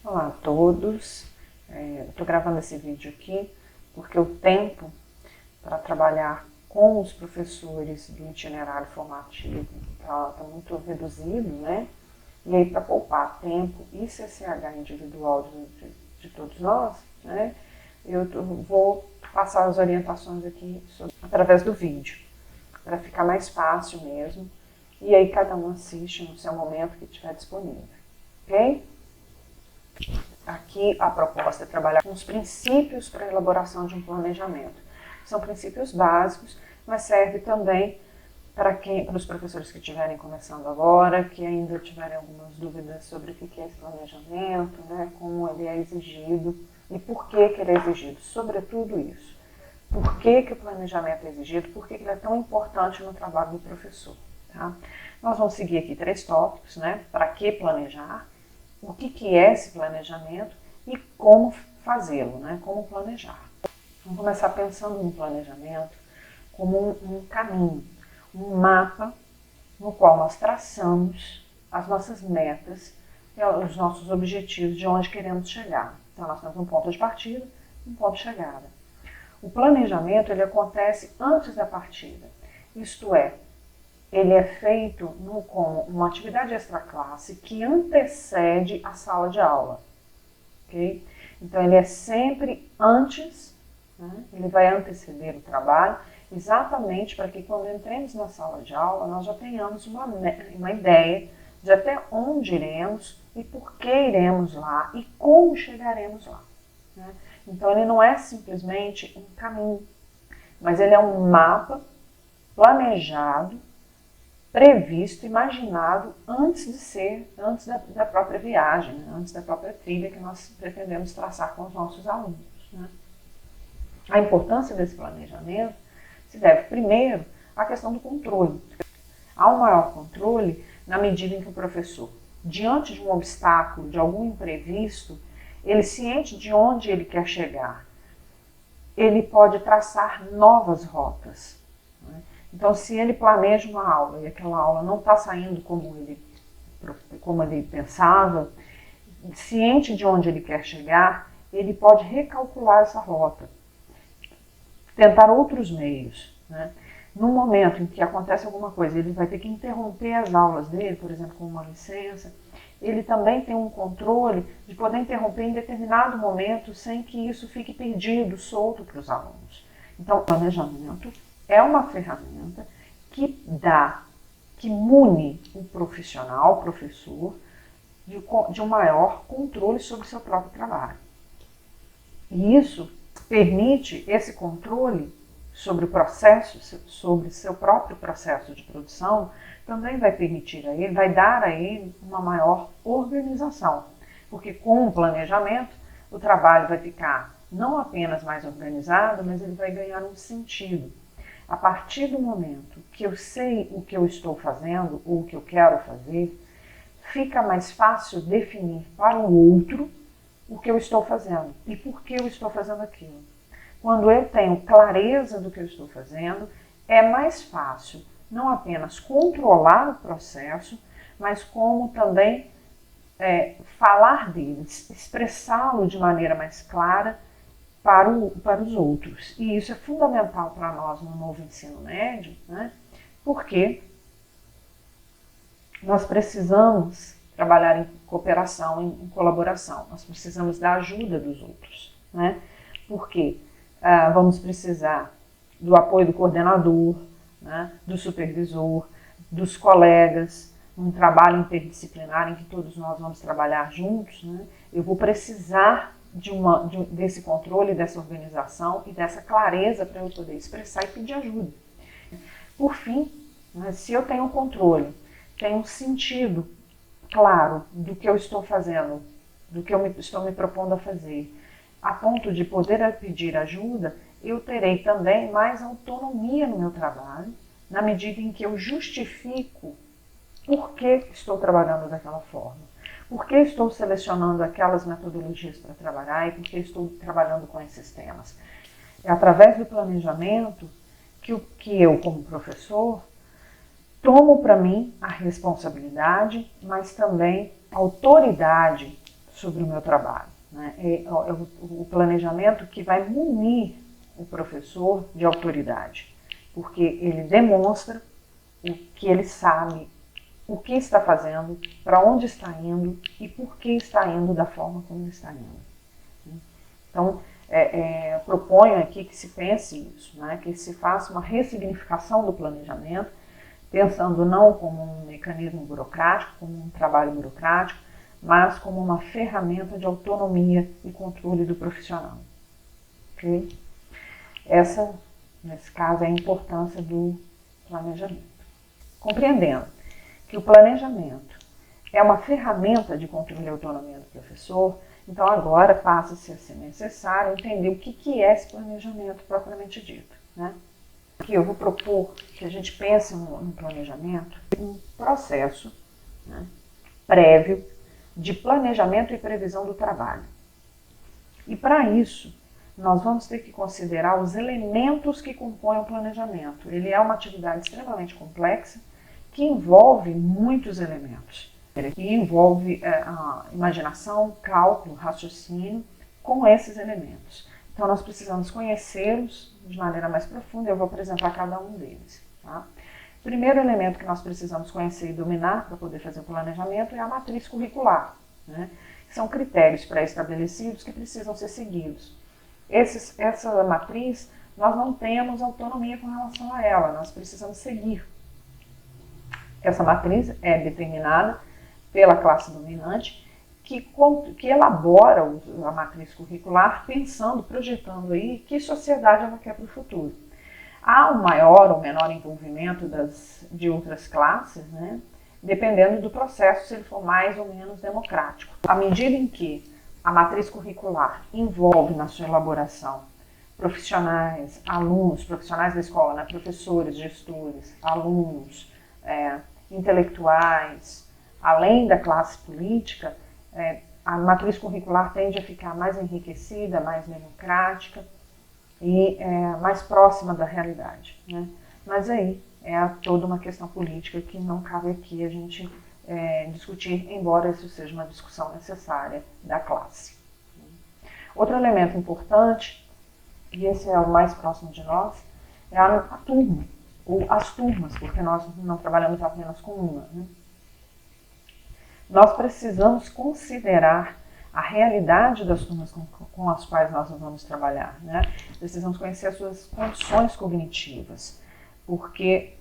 Olá a todos, estou gravando esse vídeo aqui porque o tempo para trabalhar com os professores do itinerário formativo está muito reduzido, né? E aí, para poupar tempo e CCH individual de todos nós, né? Eu vou passar as orientações aqui através do vídeo, para ficar mais fácil mesmo. E aí cada um assiste no seu momento que estiver disponível, ok? Aqui a proposta é trabalhar com os princípios para a elaboração de um planejamento. São princípios básicos, mas serve também para os professores que estiverem começando agora, que ainda tiverem algumas dúvidas sobre o que é esse planejamento, né, como ele é exigido e por que ele é exigido, sobretudo isso. Por que o planejamento é exigido, por que ele é tão importante no trabalho do professor. Tá? Nós vamos seguir aqui 3 tópicos, né, para que planejar, o que é esse planejamento e como fazê-lo, né? Como planejar. Vamos começar pensando no planejamento como um caminho, um mapa no qual nós traçamos as nossas metas e os nossos objetivos de onde queremos chegar. Então nós temos um ponto de partida e um ponto de chegada. O planejamento ele acontece antes da partida, isto é, ele é feito como uma atividade extraclasse que antecede a sala de aula. Okay? Então, ele é sempre antes, né? Ele vai anteceder o trabalho, exatamente para que quando entremos na sala de aula, nós já tenhamos uma ideia de até onde iremos e por que iremos lá e como chegaremos lá. Né? Então, ele não é simplesmente um caminho, mas ele é um mapa planejado, previsto, imaginado antes da própria viagem, né? Antes da própria trilha que nós pretendemos traçar com os nossos alunos. Né? A importância desse planejamento se deve, primeiro, à questão do controle. Há um maior controle na medida em que o professor, diante de um obstáculo, de algum imprevisto, ele ciente de onde ele quer chegar, ele pode traçar novas rotas. Né? Então, se ele planeja uma aula e aquela aula não está saindo como ele pensava, ciente de onde ele quer chegar, ele pode recalcular essa rota, tentar outros meios. Né? No momento em que acontece alguma coisa, ele vai ter que interromper as aulas dele, por exemplo, com uma licença, ele também tem um controle de poder interromper em determinado momento sem que isso fique perdido, solto para os alunos. Então, o planejamento é uma ferramenta que mune o profissional, o professor, de um maior controle sobre o seu próprio trabalho. E isso permite esse controle sobre o processo, sobre seu próprio processo de produção, também vai permitir a ele, vai dar a ele uma maior organização. Porque com o planejamento, o trabalho vai ficar não apenas mais organizado, mas ele vai ganhar um sentido. A partir do momento que eu sei o que eu estou fazendo ou o que eu quero fazer, fica mais fácil definir para o outro o que eu estou fazendo e por que eu estou fazendo aquilo. Quando eu tenho clareza do que eu estou fazendo, é mais fácil não apenas controlar o processo, mas como também falar dele, expressá-lo de maneira mais clara para os outros. E isso é fundamental para nós no novo ensino médio, né? Porque nós precisamos trabalhar em cooperação, em colaboração. Nós precisamos da ajuda dos outros, né? Porque vamos precisar do apoio do coordenador, né? Do supervisor, dos colegas, um trabalho interdisciplinar em que todos nós vamos trabalhar juntos, né? Eu vou precisar desse controle, dessa organização e dessa clareza para eu poder expressar e pedir ajuda. Por fim, né, se eu tenho um controle, tenho um sentido claro do que eu estou fazendo, do que eu estou me propondo a fazer, a ponto de poder pedir ajuda, eu terei também mais autonomia no meu trabalho, na medida em que eu justifico por que estou trabalhando daquela forma. Por que estou selecionando aquelas metodologias para trabalhar e por que estou trabalhando com esses temas? É através do planejamento que eu, como professor, tomo para mim a responsabilidade, mas também a autoridade sobre o meu trabalho. Né? É o planejamento que vai munir o professor de autoridade, porque ele demonstra o que ele sabe, o que está fazendo, para onde está indo e por que está indo da forma como está indo. Então, proponho aqui que se pense isso, né? Que se faça uma ressignificação do planejamento, pensando não como um mecanismo burocrático, como um trabalho burocrático, mas como uma ferramenta de autonomia e controle do profissional. Okay? Essa, nesse caso, é a importância do planejamento. Compreendendo que o planejamento é uma ferramenta de controle e autonomia do professor, então agora passa-se a ser necessário entender o que é esse planejamento propriamente dito. Né? Aqui eu vou propor que a gente pense no planejamento um processo, né, prévio de planejamento e previsão do trabalho. E para isso, nós vamos ter que considerar os elementos que compõem o planejamento. Ele é uma atividade extremamente complexa que envolve muitos elementos. Que envolve a imaginação, cálculo, raciocínio com esses elementos. Então nós precisamos conhecê-los de maneira mais profunda e eu vou apresentar cada um deles. Tá? O primeiro elemento que nós precisamos conhecer e dominar para poder fazer o planejamento é a matriz curricular. Né? São critérios pré-estabelecidos que precisam ser seguidos. Essa matriz, nós não temos autonomia com relação a ela, nós precisamos seguir. Essa matriz é determinada pela classe dominante, que elabora a matriz curricular pensando, projetando aí que sociedade ela quer para o futuro. Há um maior ou menor envolvimento de outras classes, né, dependendo do processo, se ele for mais ou menos democrático. À medida em que a matriz curricular envolve na sua elaboração profissionais, alunos, profissionais da escola, né, professores, gestores, alunos, intelectuais, além da classe política, a matriz curricular tende a ficar mais enriquecida, mais democrática e mais próxima da realidade. Né? Mas aí é toda uma questão política que não cabe aqui a gente discutir, embora isso seja uma discussão necessária da classe. Outro elemento importante, e esse é o mais próximo de nós, é a turma, ou as turmas, porque nós não trabalhamos apenas com uma. Né? Nós precisamos considerar a realidade das turmas com as quais nós vamos trabalhar. Né? Precisamos conhecer as suas condições cognitivas, porque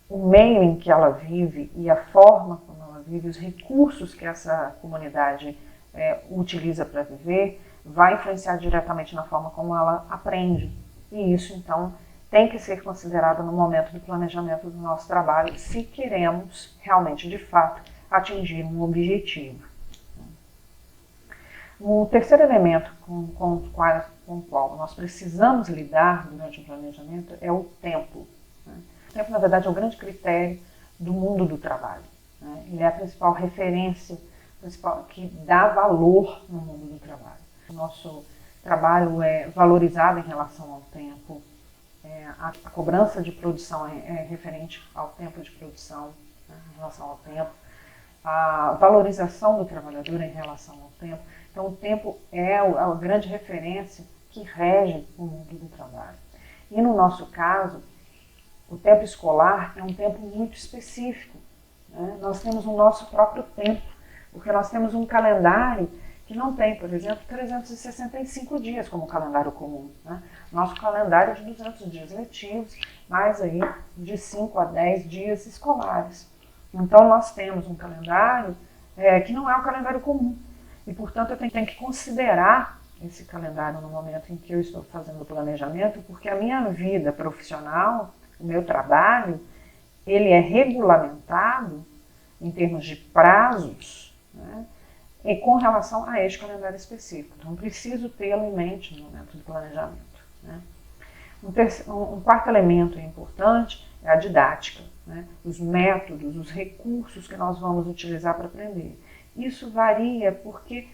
o meio em que ela vive e a forma como ela vive, os recursos que essa comunidade utiliza para viver, vai influenciar diretamente na forma como ela aprende. E isso, então, tem que ser considerado no momento do planejamento do nosso trabalho, se queremos realmente, de fato, atingir um objetivo. O terceiro elemento com o qual nós precisamos lidar durante o planejamento é o tempo. Né? O tempo, na verdade, é o grande critério do mundo do trabalho. Né? Ele é a principal referência que dá valor no mundo do trabalho. O nosso trabalho é valorizado em relação ao tempo, a cobrança de produção é referente ao tempo de produção, né, em relação ao tempo, a valorização do trabalhador em relação ao tempo. Então, o tempo é a grande referência que rege o mundo do trabalho. E no nosso caso, o tempo escolar é um tempo muito específico. Né? Nós temos o nosso próprio tempo, porque nós temos um calendário que não tem, por exemplo, 365 dias como calendário comum. Né? Nosso calendário é de 200 dias letivos, mais aí de 5 a 10 dias escolares. Então, nós temos um calendário que não é o calendário comum. E, portanto, eu tenho que considerar esse calendário no momento em que eu estou fazendo o planejamento, porque a minha vida profissional, o meu trabalho, ele é regulamentado em termos de prazos, né, e com relação a este calendário específico. Então, preciso tê-lo em mente no momento do planejamento. Né. Um quarto elemento importante é a didática, né, os métodos, os recursos que nós vamos utilizar para aprender. Isso varia porque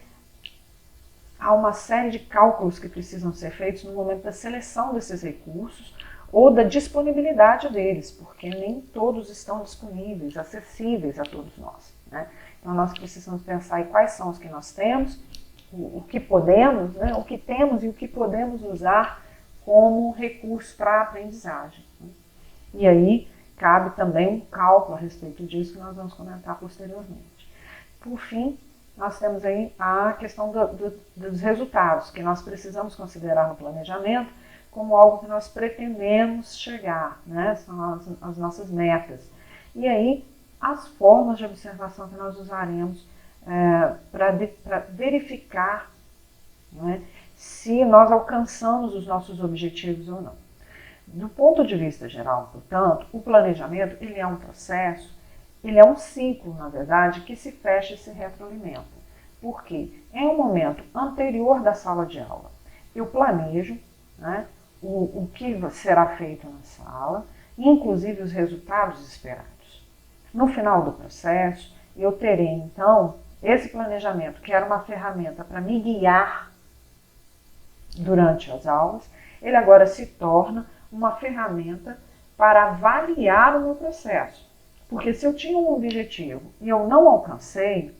há uma série de cálculos que precisam ser feitos no momento da seleção desses recursos ou da disponibilidade deles, porque nem todos estão disponíveis, acessíveis a todos nós. Né? Então, nós precisamos pensar em quais são os que nós temos, o que podemos, né, o que temos e o que podemos usar como recurso para a aprendizagem. E aí, cabe também um cálculo a respeito disso que nós vamos comentar posteriormente. Por fim, nós temos aí a questão dos resultados, que nós precisamos considerar no planejamento como algo que nós pretendemos chegar, né? São as nossas metas. E aí, as formas de observação que nós usaremos para verificar, né, se nós alcançamos os nossos objetivos ou não. Do ponto de vista geral, portanto, o planejamento ele é um processo, ele é um ciclo, na verdade, que se fecha e se retroalimenta. Por quê? Em um momento anterior da sala de aula, eu planejo, né, o que será feito na sala, inclusive os resultados esperados. No final do processo, eu terei, então, esse planejamento, que era uma ferramenta para me guiar durante as aulas, ele agora se torna uma ferramenta para avaliar o meu processo. Porque se eu tinha um objetivo e eu não alcancei,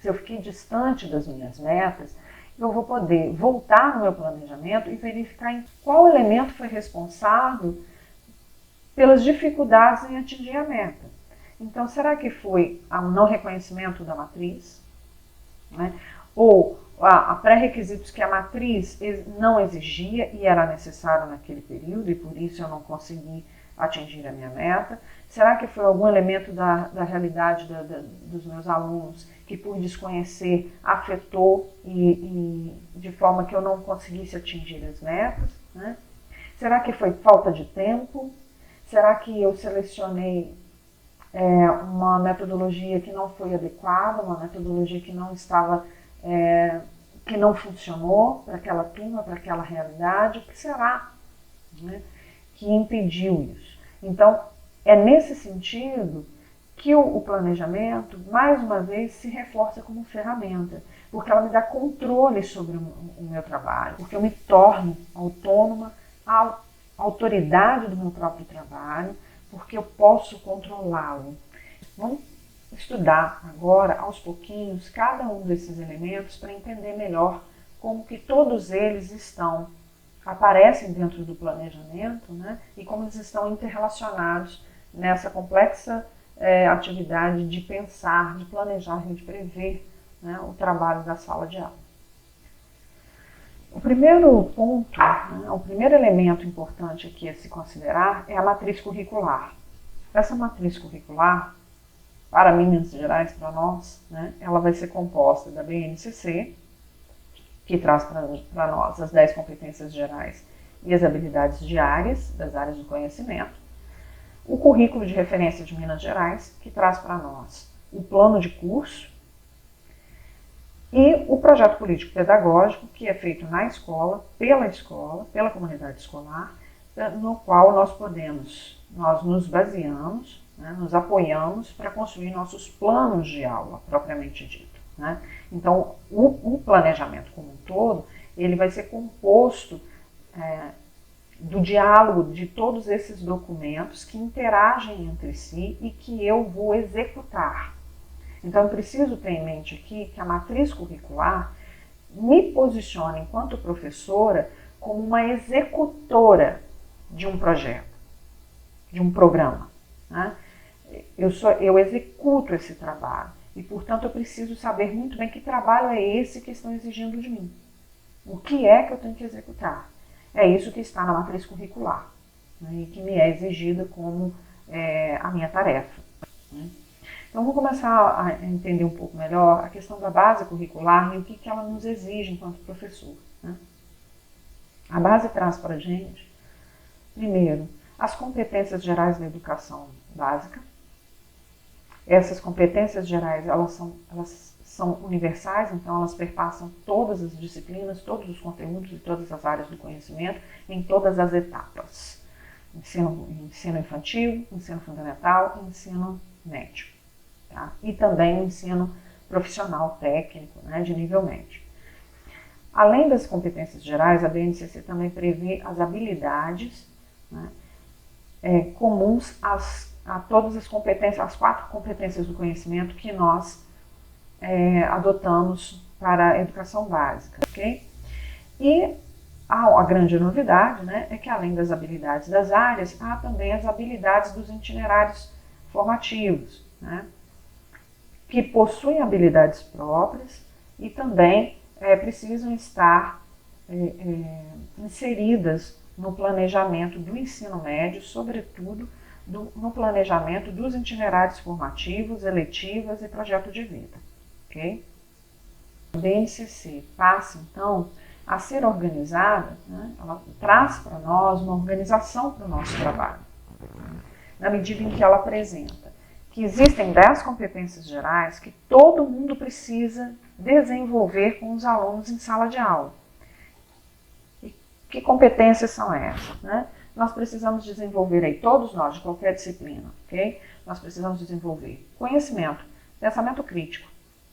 se eu fiquei distante das minhas metas, eu vou poder voltar no meu planejamento e verificar em qual elemento foi responsável pelas dificuldades em atingir a meta. Então, será que foi o não reconhecimento da matriz? Né? Ou a pré-requisitos que a matriz não exigia e era necessário naquele período e por isso eu não consegui atingir a minha meta? Será que foi algum elemento da realidade dos meus alunos que por desconhecer afetou e de forma que eu não conseguisse atingir as metas? Né? Será que foi falta de tempo? Será que eu selecionei uma metodologia que não foi adequada, uma metodologia que não estava, que não funcionou para aquela turma, para aquela realidade? O que será, né, que impediu isso? Então, é nesse sentido que o planejamento, mais uma vez, se reforça como ferramenta, porque ela me dá controle sobre o meu trabalho, porque eu me torno autônoma, a autoridade do meu próprio trabalho, porque eu posso controlá-lo. Vamos estudar agora, aos pouquinhos, cada um desses elementos para entender melhor como que todos eles aparecem dentro do planejamento, né, e como eles estão interrelacionados nessa complexa atividade de pensar, de planejar e de prever, né, o trabalho da sala de aula. O primeiro ponto, né, o primeiro elemento importante aqui a se considerar é a matriz curricular. Essa matriz curricular, para Minas Gerais, para nós, né, ela vai ser composta da BNCC, que traz para nós as 10 competências gerais e as habilidades diárias das áreas do conhecimento, o currículo de referência de Minas Gerais, que traz para nós o plano de curso, e o projeto político-pedagógico, que é feito na escola, pela comunidade escolar, no qual nós nos baseamos, né, nos apoiamos para construir nossos planos de aula, propriamente dito. Né? Então, o planejamento como um todo, ele vai ser composto do diálogo de todos esses documentos que interagem entre si e que eu vou executar. Então, eu preciso ter em mente aqui que a matriz curricular me posiciona, enquanto professora, como uma executora de um projeto, de um programa. Né? Eu executo esse trabalho e, portanto, eu preciso saber muito bem que trabalho é esse que estão exigindo de mim. O que é que eu tenho que executar? É isso que está na matriz curricular, né, e que me é exigida como a minha tarefa. Né? Então, vamos começar a entender um pouco melhor a questão da base curricular e o que ela nos exige enquanto professor. Né? A base traz para a gente, primeiro, as competências gerais da educação básica. Essas competências gerais, elas são universais, então elas perpassam todas as disciplinas, todos os conteúdos e todas as áreas do conhecimento, em todas as etapas. Ensino infantil, ensino fundamental e ensino médio. Tá? E também o ensino profissional técnico, né, de nível médio. Além das competências gerais, a BNCC também prevê as habilidades, né, comuns às a todas as competências, as 4 competências do conhecimento que nós adotamos para a educação básica, ok? E a grande novidade, né, é que além das habilidades das áreas, há também as habilidades dos itinerários formativos, né, que possuem habilidades próprias e também precisam estar inseridas no planejamento do ensino médio, sobretudo no planejamento dos itinerários formativos, eletivas e projeto de vida. Okay? A BNCC passa, então, a ser organizada, né? Ela traz para nós uma organização para o nosso trabalho, na medida em que ela apresenta que existem 10 competências gerais que todo mundo precisa desenvolver com os alunos em sala de aula. E que competências são essas? Né? Nós precisamos desenvolver aí, todos nós, de qualquer disciplina, ok? Nós precisamos desenvolver conhecimento, pensamento crítico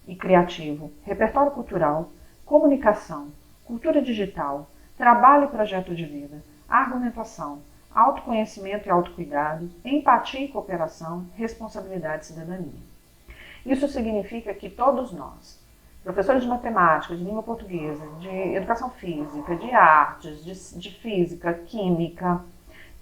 e criativo, repertório cultural, comunicação, cultura digital, trabalho e projeto de vida, argumentação, autoconhecimento e autocuidado, empatia e cooperação, responsabilidade e cidadania. Isso significa que todos nós, professores de matemática, de língua portuguesa, de educação física, de artes, de física, química,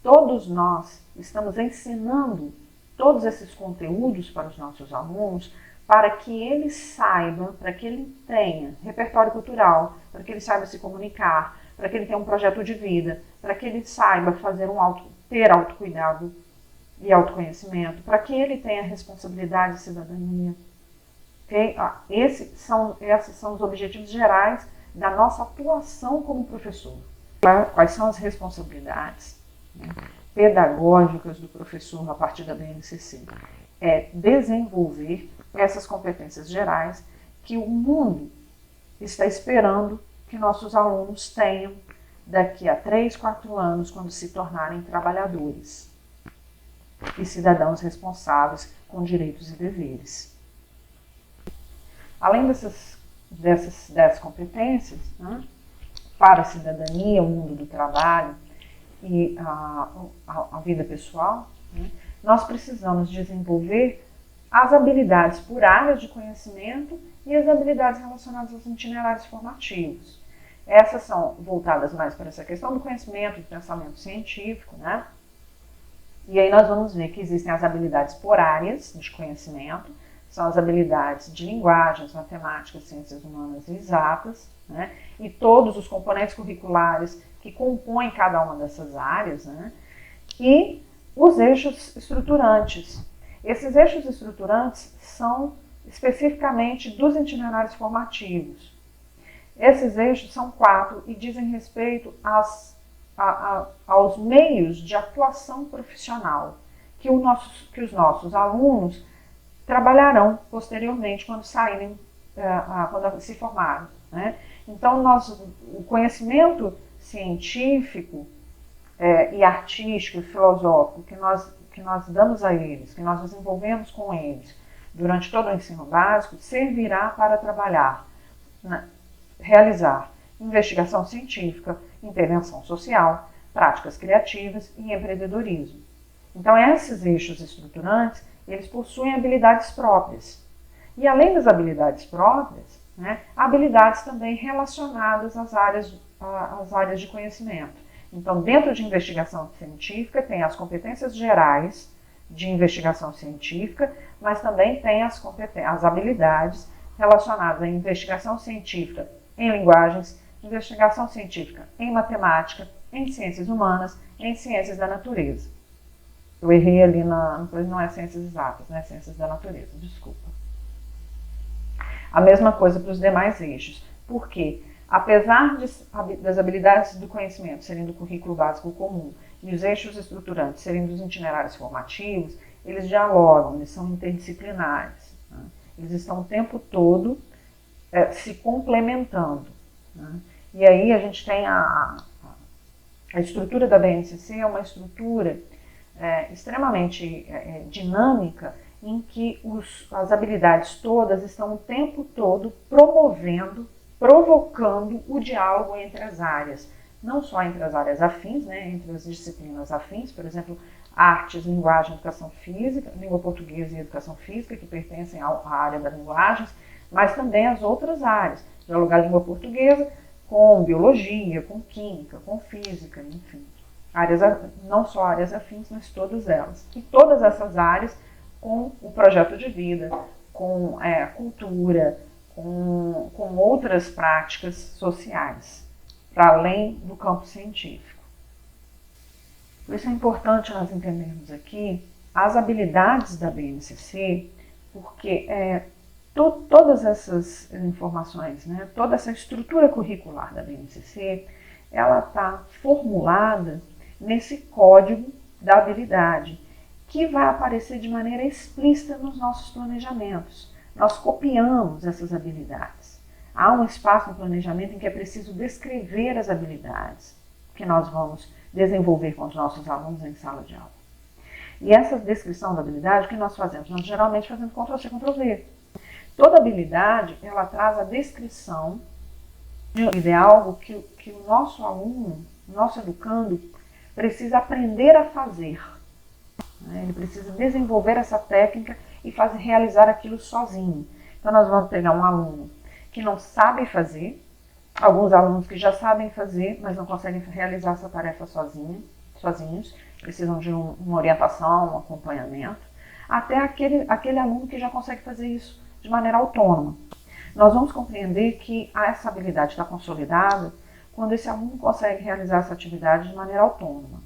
todos nós estamos ensinando todos esses conteúdos para os nossos alunos para que ele saiba, para que ele tenha repertório cultural, para que ele saiba se comunicar, para que ele tenha um projeto de vida, para que ele saiba ter autocuidado e autoconhecimento, para que ele tenha responsabilidade e cidadania. Okay? Esses são os objetivos gerais da nossa atuação como professor. Quais são as responsabilidades, né, pedagógicas do professor a partir da BNCC? É desenvolver essas competências gerais que o mundo está esperando que nossos alunos tenham daqui a 3, 4 anos, quando se tornarem trabalhadores e cidadãos responsáveis com direitos e deveres. Além dessas 10 competências, né, para a cidadania, o mundo do trabalho e a vida pessoal, né, nós precisamos desenvolver as habilidades por áreas de conhecimento e as habilidades relacionadas aos itinerários formativos. Essas são voltadas mais para essa questão do conhecimento, do pensamento científico, né? E aí nós vamos ver que existem as habilidades por áreas de conhecimento, são as habilidades de linguagens, matemáticas, ciências humanas e exatas, né? E todos os componentes curriculares que compõem cada uma dessas áreas, né? E os eixos estruturantes. Esses eixos estruturantes são especificamente dos itinerários formativos. Esses eixos são 4 e dizem respeito aos meios de atuação profissional que os nossos alunos trabalharão posteriormente quando saírem, quando se formarem, né? Então, o conhecimento científico e artístico e filosófico que nós damos a eles, que nós desenvolvemos com eles durante todo o ensino básico, servirá para trabalhar, né, realizar investigação científica, intervenção social, práticas criativas e empreendedorismo. Então, esses eixos estruturantes, eles possuem habilidades próprias. E além das habilidades próprias, né, habilidades também relacionadas às áreas de conhecimento. Então, dentro de investigação científica, tem as competências gerais de investigação científica, mas também tem as habilidades relacionadas à investigação científica em linguagens, investigação científica em matemática, em ciências humanas, em ciências da natureza. Eu errei ali, não é ciências exatas, né? Ciências da natureza, desculpa. A mesma coisa para os demais eixos. Por quê? Apesar das habilidades do conhecimento serem do currículo básico comum e os eixos estruturantes serem dos itinerários formativos, eles dialogam, eles são interdisciplinares, né? Eles estão o tempo todo se complementando, né? E aí a gente tem a estrutura da BNCC, é uma estrutura extremamente dinâmica, em que as habilidades todas estão o tempo todo provocando o diálogo entre as áreas, não só entre as áreas afins, né, entre as disciplinas afins, por exemplo, artes, linguagem e educação física, língua portuguesa e educação física, que pertencem à área das linguagens, mas também as outras áreas, dialogar a língua portuguesa com biologia, com química, com física, enfim. Áreas, não só áreas afins, mas todas elas. E todas essas áreas com o projeto de vida, com a cultura, com outras práticas sociais, para além do campo científico. Por isso é importante nós entendermos aqui as habilidades da BNCC, porque todas essas informações, né, toda essa estrutura curricular da BNCC, ela está formulada nesse código da habilidade, que vai aparecer de maneira explícita nos nossos planejamentos. Nós copiamos essas habilidades. Há um espaço no planejamento em que é preciso descrever as habilidades que nós vamos desenvolver com os nossos alunos em sala de aula. E essa descrição da habilidade, o que nós fazemos? Nós geralmente fazemos Ctrl+C, Ctrl+V. Toda habilidade, ela traz a descrição de algo que o nosso aluno, o nosso educando, precisa aprender a fazer. Ele precisa desenvolver essa técnica e realizar aquilo sozinho. Então, nós vamos pegar um aluno que não sabe fazer, alguns alunos que já sabem fazer, mas não conseguem realizar essa tarefa sozinhos, precisam de uma orientação, um acompanhamento, até aquele aluno que já consegue fazer isso de maneira autônoma. Nós vamos compreender que essa habilidade está consolidada quando esse aluno consegue realizar essa atividade de maneira autônoma.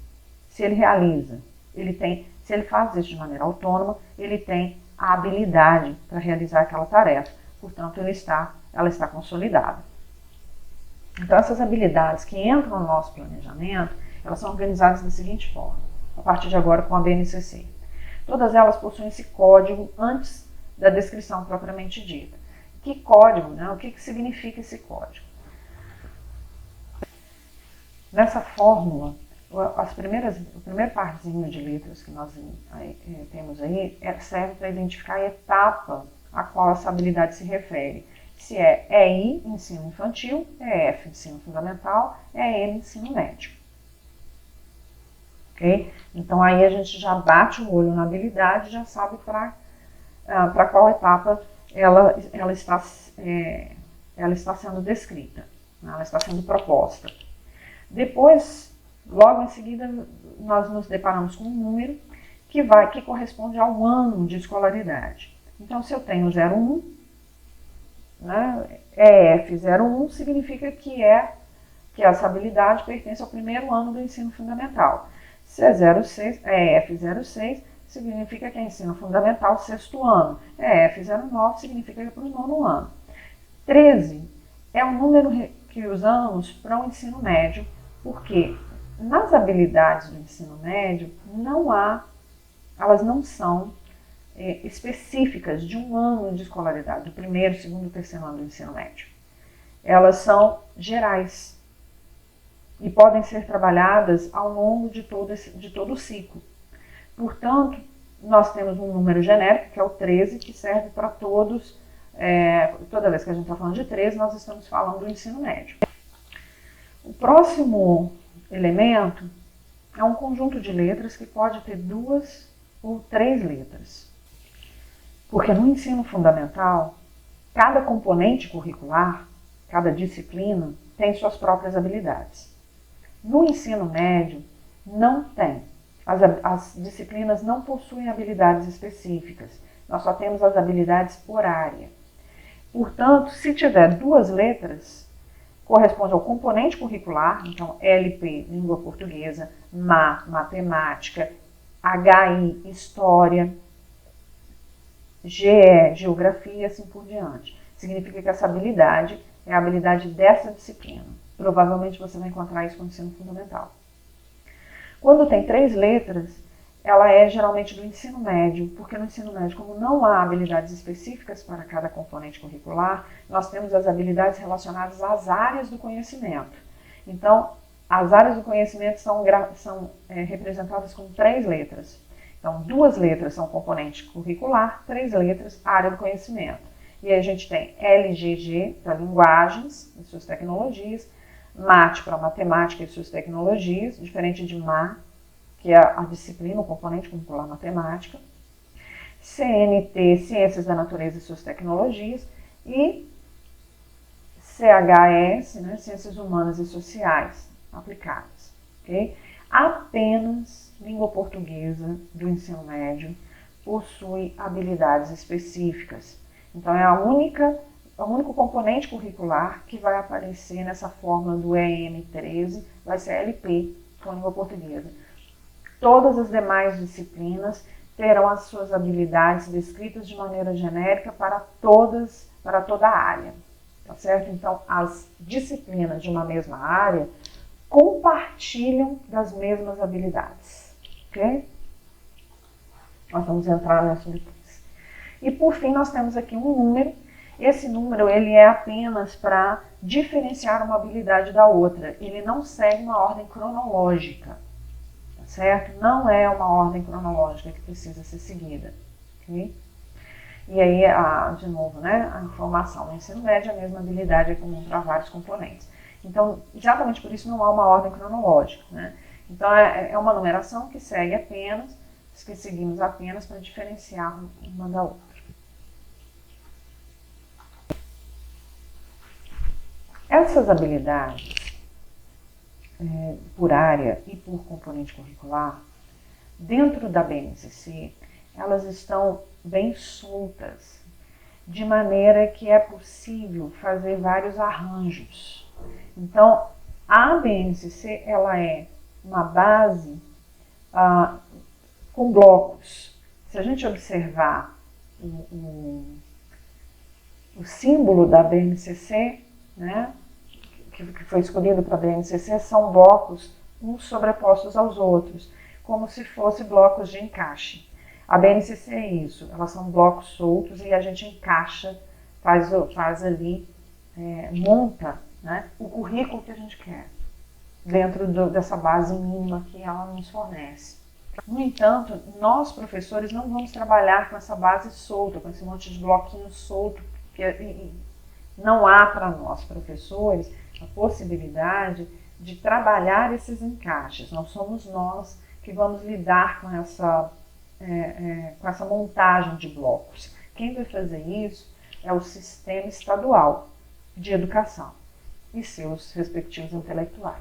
Se ele realiza, se ele faz isso de maneira autônoma, ele tem a habilidade para realizar aquela tarefa. Portanto, ela está consolidada. Então, essas habilidades que entram no nosso planejamento, elas são organizadas da seguinte forma, a partir de agora com a BNCC. Todas elas possuem esse código antes da descrição propriamente dita. Que código, né? O que significa esse código? Nessa fórmula, o primeiro parzinho de letras que nós temos aí serve para identificar a etapa a qual essa habilidade se refere. Se é EI, ensino infantil, EF, ensino fundamental, EM, ensino médio. Ok? Então aí a gente já bate o olho na habilidade, já sabe para qual etapa ela está sendo descrita, ela está sendo proposta. Depois, logo em seguida, nós nos deparamos com um número que corresponde ao ano de escolaridade. Então, se eu tenho 01, né, EF 01 significa que essa habilidade pertence ao primeiro ano do ensino fundamental. Se é 06, EF 06 significa que é ensino fundamental, sexto ano. EF 09 significa que é para o nono ano. 13 é o número que usamos para o ensino médio, porque nas habilidades do ensino médio elas não são específicas de um ano de escolaridade, do primeiro, segundo, terceiro ano do ensino médio. Elas são gerais e podem ser trabalhadas ao longo de todo o ciclo. Portanto, nós temos um número genérico, que é o 13, que serve para todos. Toda vez que a gente está falando de 13, nós estamos falando do ensino médio. O próximo elemento é um conjunto de letras que pode ter 2 ou 3 letras. Porque no ensino fundamental, cada componente curricular, cada disciplina, tem suas próprias habilidades. No ensino médio, não tem. As disciplinas não possuem habilidades específicas. Nós só temos as habilidades por área. Portanto, se tiver 2 letras, corresponde ao componente curricular, então LP, língua portuguesa, matemática, HI, história, GE, geografia e assim por diante. Significa que essa habilidade é a habilidade dessa disciplina. Provavelmente você vai encontrar isso no ensino fundamental. Quando tem 3 letras, ela é geralmente do ensino médio, porque no ensino médio, como não há habilidades específicas para cada componente curricular, nós temos as habilidades relacionadas às áreas do conhecimento. Então, as áreas do conhecimento são representadas com 3 letras. Então, 2 letras são componente curricular, 3 letras, área do conhecimento. E aí a gente tem LGG para linguagens e suas tecnologias, MAT para matemática e suas tecnologias, diferente de MA, que é a disciplina, o componente curricular matemática, CNT, Ciências da Natureza e Suas Tecnologias, e CHS, né, Ciências Humanas e Sociais Aplicadas. Okay? Apenas língua portuguesa do ensino médio possui habilidades específicas. Então, é o único componente curricular que vai aparecer nessa fórmula do EM13, vai ser LP, com língua portuguesa. Todas as demais disciplinas terão as suas habilidades descritas de maneira genérica para toda a área. Tá certo? Então, as disciplinas de uma mesma área compartilham das mesmas habilidades. Ok? Nós vamos entrar nessa depois. E, por fim, nós temos aqui um número. Esse número ele é apenas para diferenciar uma habilidade da outra. Ele não segue uma ordem cronológica. Tá certo? Não é uma ordem cronológica que precisa ser seguida. Ok? E aí, de novo, né, a informação no ensino médio, a mesma habilidade é comum para vários componentes. Então, exatamente por isso não há uma ordem cronológica. Né? Então, é uma numeração que segue apenas, que seguimos apenas para diferenciar uma da outra. Essas habilidades, por área e por componente curricular, dentro da BNCC, elas estão bem soltas, de maneira que é possível fazer vários arranjos. Então, a BNCC ela é uma base com blocos. Se a gente observar o símbolo da BNCC, né, que foi escolhido para a BNCC, são blocos uns sobrepostos aos outros, como se fossem blocos de encaixe. A BNCC é isso, elas são blocos soltos e a gente encaixa, faz ali, monta, né, o currículo que a gente quer, dentro dessa base mínima que ela nos fornece. No entanto, nós professores não vamos trabalhar com essa base solta, com esse monte de bloquinhos solto, porque não há para nós professores a possibilidade de trabalhar esses encaixes. Não somos nós que vamos lidar com essa montagem de blocos. Quem vai fazer isso é o sistema estadual de educação e seus respectivos intelectuais.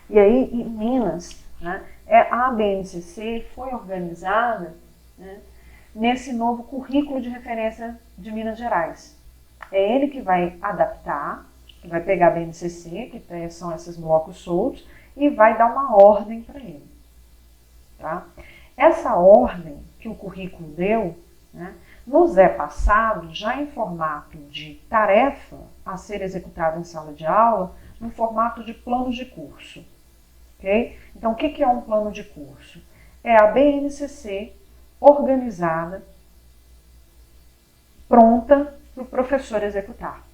E aí, em Minas, né, a BNCC foi organizada, né, nesse novo currículo de referência de Minas Gerais. É ele que vai adaptar, que vai pegar a BNCC, que são esses blocos soltos, e vai dar uma ordem para ele. Tá? Essa ordem que o currículo deu, né, nos é passado já em formato de tarefa a ser executada em sala de aula, no formato de planos de curso. Okay? Então, o que é um plano de curso? É a BNCC organizada, pronta para o professor executar.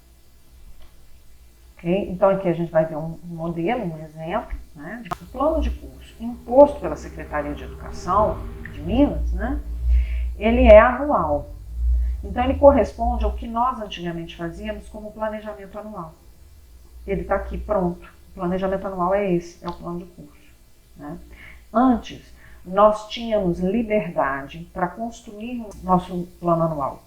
Okay? Então, aqui a gente vai ver um modelo, um exemplo, né, de um plano de curso imposto pela Secretaria de Educação de Minas, né, ele é anual. Então, ele corresponde ao que nós antigamente fazíamos como planejamento anual. Ele está aqui pronto. O planejamento anual é esse, é o plano de curso. Né? Antes, nós tínhamos liberdade para construir o nosso plano anual.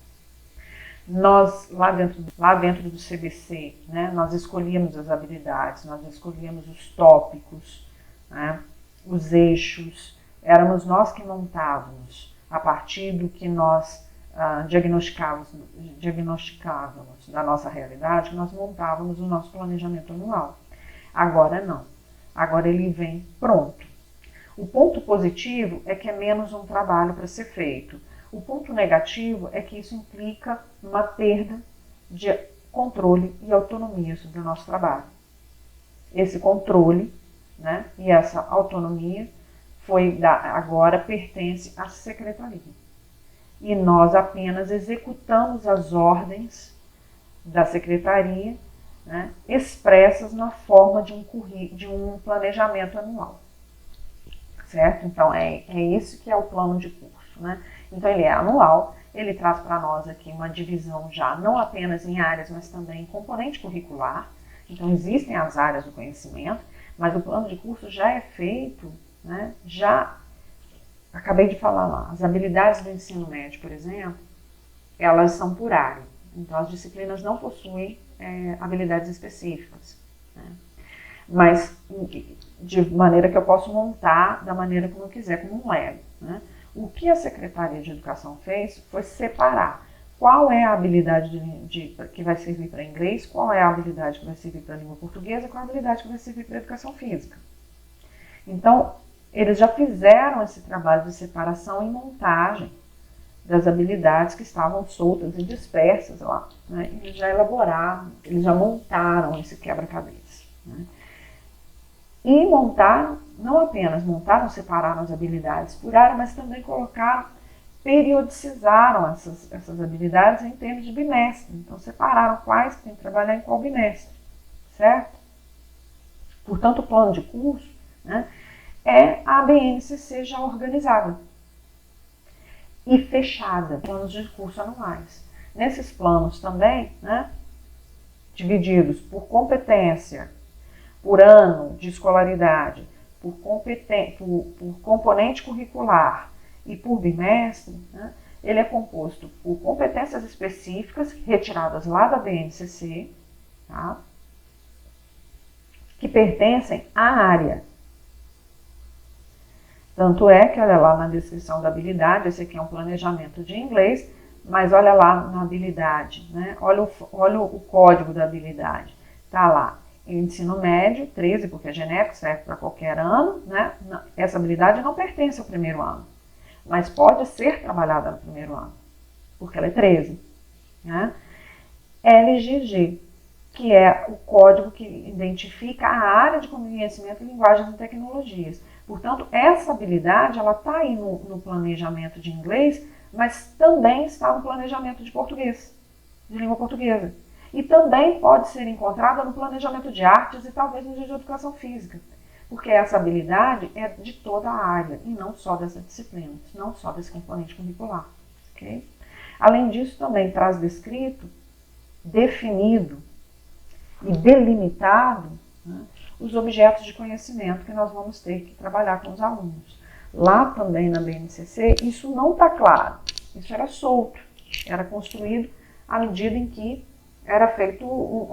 Nós, lá dentro do CBC, né, nós escolhíamos as habilidades, nós escolhíamos os tópicos, né, os eixos, éramos nós que montávamos, a partir do que nós diagnosticávamos da nossa realidade, nós montávamos o nosso planejamento anual. Agora não, agora ele vem pronto. O ponto positivo é que é menos um trabalho para ser feito. O ponto negativo é que isso implica uma perda de controle e autonomia sobre o nosso trabalho. Esse controle, né, e essa autonomia agora pertence à secretaria. E nós apenas executamos as ordens da secretaria, né, expressas na forma de um planejamento anual. Certo? Então, é isso que é o plano de curso. Né? Então, ele é anual, ele traz para nós aqui uma divisão já, não apenas em áreas, mas também em componente curricular. Então, existem as áreas do conhecimento, mas o plano de curso já é feito né? Já acabei de falar lá, as habilidades do ensino médio, por exemplo, elas são por área. Então, as disciplinas não possuem habilidades específicas, né? Mas de maneira que eu posso montar da maneira como eu quiser, como um Lego, né? O que a Secretaria de Educação fez foi separar qual é a habilidade que vai servir para inglês, qual é a habilidade que vai servir para a língua portuguesa, qual é a habilidade que vai servir para a educação física. Então, eles já fizeram esse trabalho de separação e montagem das habilidades que estavam soltas e dispersas lá, né? Eles já elaboraram, eles já montaram esse quebra-cabeça, né? E montaram, não apenas montaram, separaram as habilidades por área, mas também colocaram, periodicizaram essas habilidades em termos de bimestre. Então, separaram quais que tem que trabalhar em qual bimestre, certo? Portanto, o plano de curso, né, é a BNCC já organizada e fechada, planos de curso anuais. Nesses planos também, né, divididos por competência, por ano de escolaridade, por componente curricular e por bimestre, né, ele é composto por competências específicas retiradas lá da BNCC, tá, que pertencem à área. Tanto é que, olha lá na descrição da habilidade, esse aqui é um planejamento de inglês, mas olha lá na habilidade, né? Olha o código da habilidade. Está lá, ensino médio, 13, porque é genérico, serve para qualquer ano, né? Essa habilidade não pertence ao primeiro ano, mas pode ser trabalhada no primeiro ano, porque ela é 13. Né? LGG, que é o código que identifica a área de conhecimento, linguagens e tecnologias. Portanto, essa habilidade ela está aí no planejamento de inglês, mas também está no planejamento de português, de língua portuguesa. E também pode ser encontrada no planejamento de artes e talvez no de educação física, porque essa habilidade é de toda a área e não só dessa disciplina, não só desse componente curricular. Okay? Além disso, também traz descrito, definido e delimitado, né, os objetos de conhecimento que nós vamos ter que trabalhar com os alunos. Lá também na BNCC, isso não está claro, isso era solto, era construído à medida em que era feito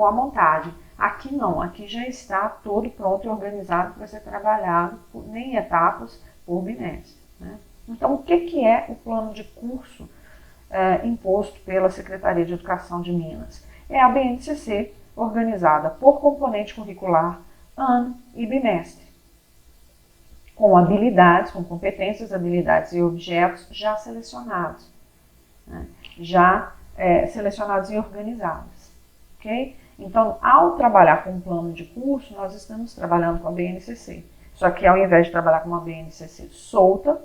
a montagem. Aqui não, aqui já está todo pronto e organizado para ser trabalhado em etapas por bimestre. Né? Então, o que é o plano de curso imposto pela Secretaria de Educação de Minas? É a BNCC organizada por componente curricular, ano e bimestre, com habilidades, com competências, habilidades e objetos já selecionados, né? Já selecionados e organizados. Okay? Então, ao trabalhar com um plano de curso, nós estamos trabalhando com a BNCC. Só que ao invés de trabalhar com uma BNCC solta,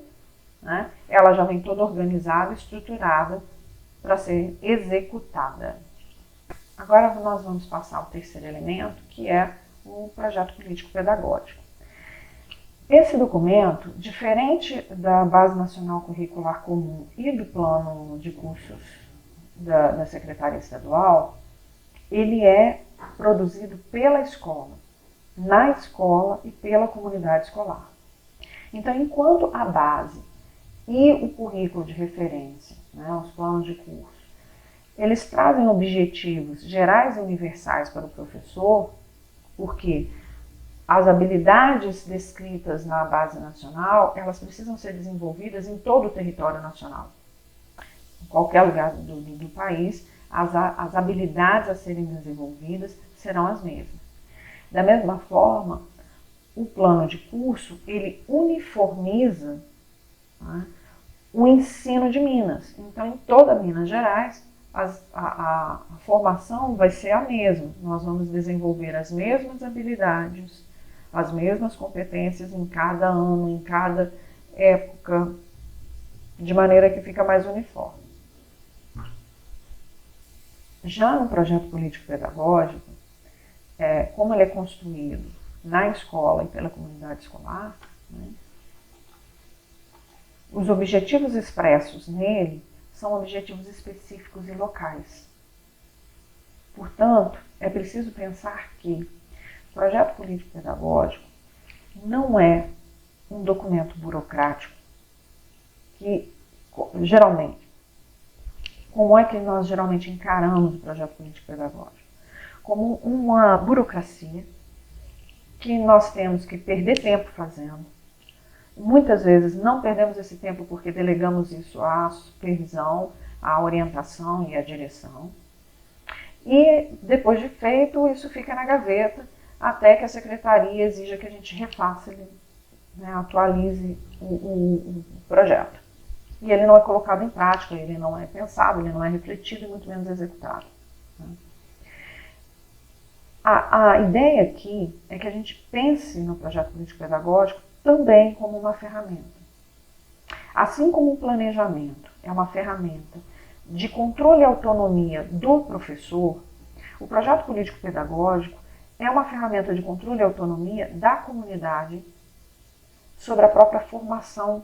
né, ela já vem toda organizada, estruturada para ser executada. Agora nós vamos passar ao terceiro elemento, que é o projeto político-pedagógico. Esse documento, diferente da Base Nacional Curricular Comum e do plano de cursos da Secretaria Estadual, ele é produzido pela escola, na escola e pela comunidade escolar. Então, enquanto a base e o currículo de referência, né, os planos de curso, eles trazem objetivos gerais e universais para o professor, porque as habilidades descritas na base nacional, elas precisam ser desenvolvidas em todo o território nacional. Em qualquer lugar do país, as habilidades a serem desenvolvidas serão as mesmas. Da mesma forma, o plano de curso, ele uniformiza, né, o ensino de Minas. Então, em toda Minas Gerais, a formação vai ser a mesma. Nós vamos desenvolver as mesmas habilidades, as mesmas competências em cada ano, em cada época, de maneira que fica mais uniforme. Já no projeto político-pedagógico, como ele é construído na escola e pela comunidade escolar, né, os objetivos expressos nele são objetivos específicos e locais. Portanto, é preciso pensar que o projeto político-pedagógico não é um documento burocrático que, geralmente, como é que nós geralmente encaramos o projeto político-pedagógico? Como uma burocracia que nós temos que perder tempo fazendo. Muitas vezes não perdemos esse tempo porque delegamos isso à supervisão, à orientação e à direção. E depois de feito, isso fica na gaveta até que a secretaria exija que a gente refaça, né, atualize o projeto. E ele não é colocado em prática, ele não é pensado, ele não é refletido e muito menos executado. A ideia aqui é que a gente pense no projeto político-pedagógico também como uma ferramenta. Assim como o planejamento é uma ferramenta de controle e autonomia do professor, o projeto político-pedagógico é uma ferramenta de controle e autonomia da comunidade sobre a própria formação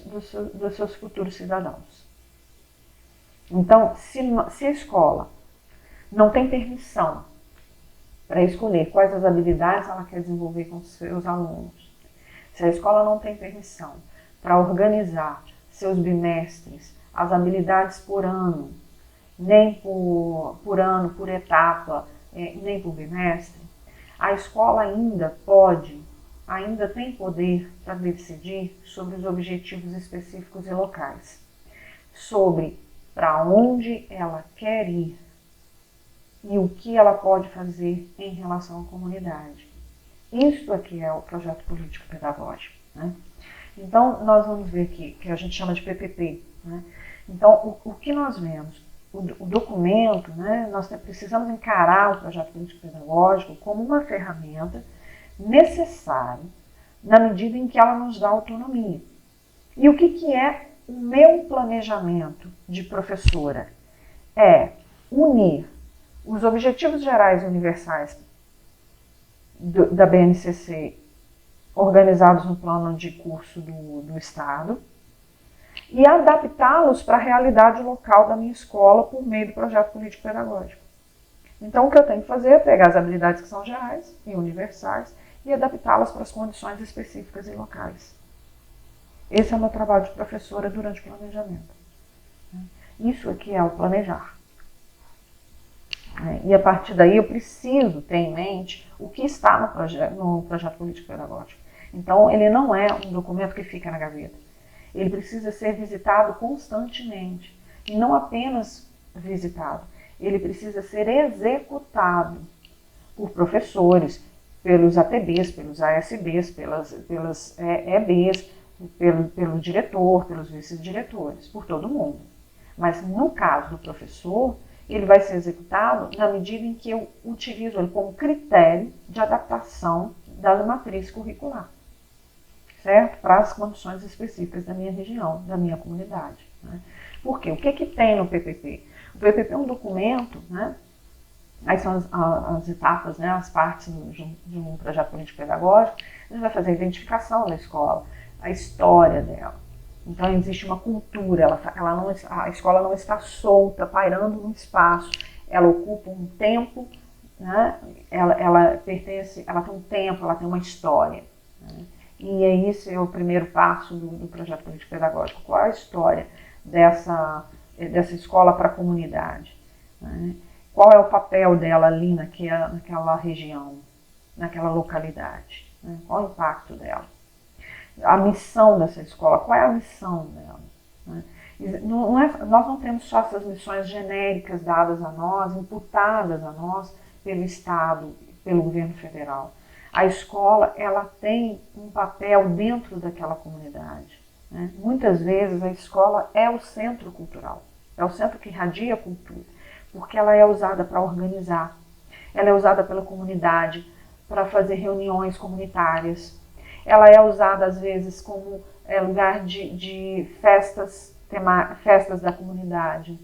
dos seus futuros cidadãos. Então, se a escola não tem permissão para escolher quais as habilidades ela quer desenvolver com seus alunos, se a escola não tem permissão para organizar seus bimestres, as habilidades por ano, nem por ano, por etapa, nem por bimestre, a escola ainda tem poder para decidir sobre os objetivos específicos e locais, sobre para onde ela quer ir e o que ela pode fazer em relação à comunidade. Isso aqui é o projeto político-pedagógico, né? Então, nós vamos ver aqui, que a gente chama de PPP, né? Então, o que nós vemos? O documento, né, nós precisamos encarar o projeto político-pedagógico como uma ferramenta necessária na medida em que ela nos dá autonomia. E o que é o meu planejamento de professora? É unir os objetivos gerais e universais da BNCC organizados no plano de curso do Estado e adaptá-los para a realidade local da minha escola por meio do projeto político-pedagógico. Então, o que eu tenho que fazer é pegar as habilidades que são gerais e universais e adaptá-las para as condições específicas e locais. Esse é o meu trabalho de professora durante o planejamento. Isso aqui é o planejar. E a partir daí eu preciso ter em mente o que está no projeto político-pedagógico. Então, ele não é um documento que fica na gaveta. Ele precisa ser visitado constantemente. E não apenas visitado. Ele precisa ser executado por professores, pelos ATBs, pelos ASBs, pelas EBs, pelo diretor, pelos vice-diretores, por todo mundo. Mas no caso do professor, ele vai ser executado na medida em que eu utilizo ele como critério de adaptação da matriz curricular, certo? Para as condições específicas da minha região, da minha comunidade. Né? Por quê? O que tem no PPP? O PPP é um documento, né? Aí são as etapas, né? As partes de um projeto político-pedagógico. A gente vai fazer a identificação da escola, a história dela. Então, existe uma cultura, a escola não está solta, pairando no espaço, ela ocupa um tempo, né? ela tem um tempo, ela tem uma história. Né? E esse é o primeiro passo do projeto político-pedagógico. Qual é a história dessa escola para a comunidade? Né? Qual é o papel dela ali naquela região, naquela localidade? Né? Qual é o impacto dela? A missão dessa escola, qual é a missão dela? Né? Nós não temos só essas missões genéricas dadas a nós, imputadas a nós pelo Estado, pelo governo federal. A escola, ela tem um papel dentro daquela comunidade. Né? Muitas vezes a escola é o centro cultural, é o centro que irradia a cultura, porque ela é usada para organizar, ela é usada pela comunidade para fazer reuniões comunitárias, ela é usada às vezes como lugar de festas da comunidade.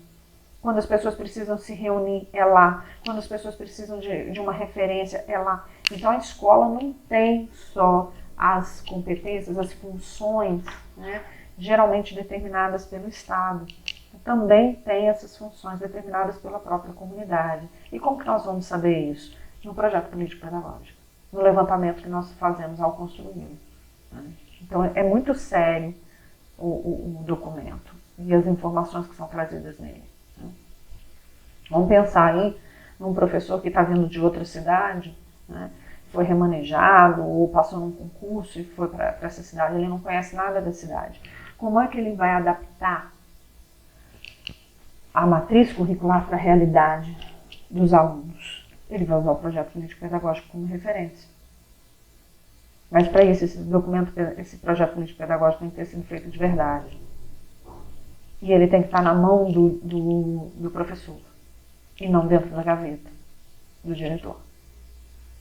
Quando as pessoas precisam se reunir, é lá. Quando as pessoas precisam de uma referência, é lá. Então a escola não tem só as competências, as funções, né, geralmente determinadas pelo Estado. Também tem essas funções determinadas pela própria comunidade. E como que nós vamos saber isso? No projeto político-pedagógico, no levantamento que nós fazemos ao construí-lo. Né? Então, é muito sério o documento e as informações que são trazidas nele. Vamos pensar aí num professor que está vindo de outra cidade, né, foi remanejado ou passou num concurso e foi para essa cidade, ele não conhece nada da cidade. Como é que ele vai adaptar a matriz curricular para a realidade dos alunos? Ele vai usar o projeto político-pedagógico como referência. Mas para isso, esse projeto político-pedagógico tem que ter sido feito de verdade. E ele tem que estar na mão do professor, e não dentro da gaveta do diretor,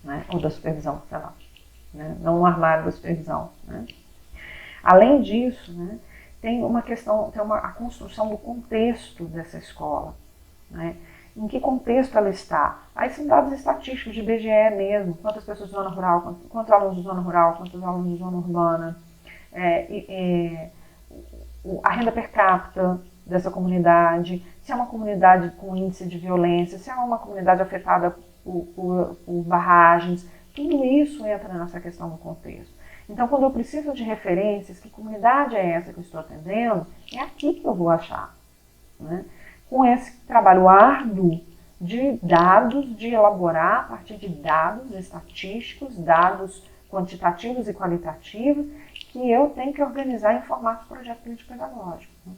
né? Ou da supervisão, sei lá, né? Não no armário da supervisão. Né? Além disso, né, tem uma questão, a construção do contexto dessa escola. Né? Em que contexto ela está? Aí são dados estatísticos de IBGE mesmo, quantas pessoas de zona rural, quantos alunos de zona rural, quantos alunos de zona urbana, a renda per capita dessa comunidade, se é uma comunidade com índice de violência, se é uma comunidade afetada por barragens, tudo isso entra nessa questão do contexto. Então, quando eu preciso de referências, que comunidade é essa que eu estou atendendo, é aqui que eu vou achar. Né? Com esse trabalho árduo de dados, de elaborar a partir de dados estatísticos, dados quantitativos e qualitativos, que eu tenho que organizar em formato de projeto político-pedagógico. Né?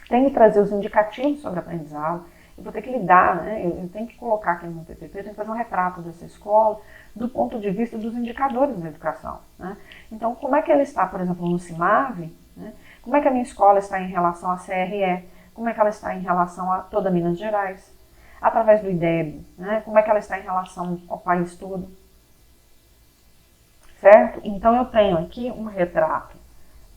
Tenho que trazer os indicativos sobre aprendizado, eu vou ter que lidar, né? Eu tenho que colocar aqui no PPT, eu tenho que fazer um retrato dessa escola do ponto de vista dos indicadores da educação. Né? Então, como é que ela está, por exemplo, no CIMAV? Né? Como é que a minha escola está em relação à CRE? Como é que ela está em relação a toda Minas Gerais? Através do IDEB, né? Como é que ela está em relação ao país todo? Certo? Então, eu tenho aqui um retrato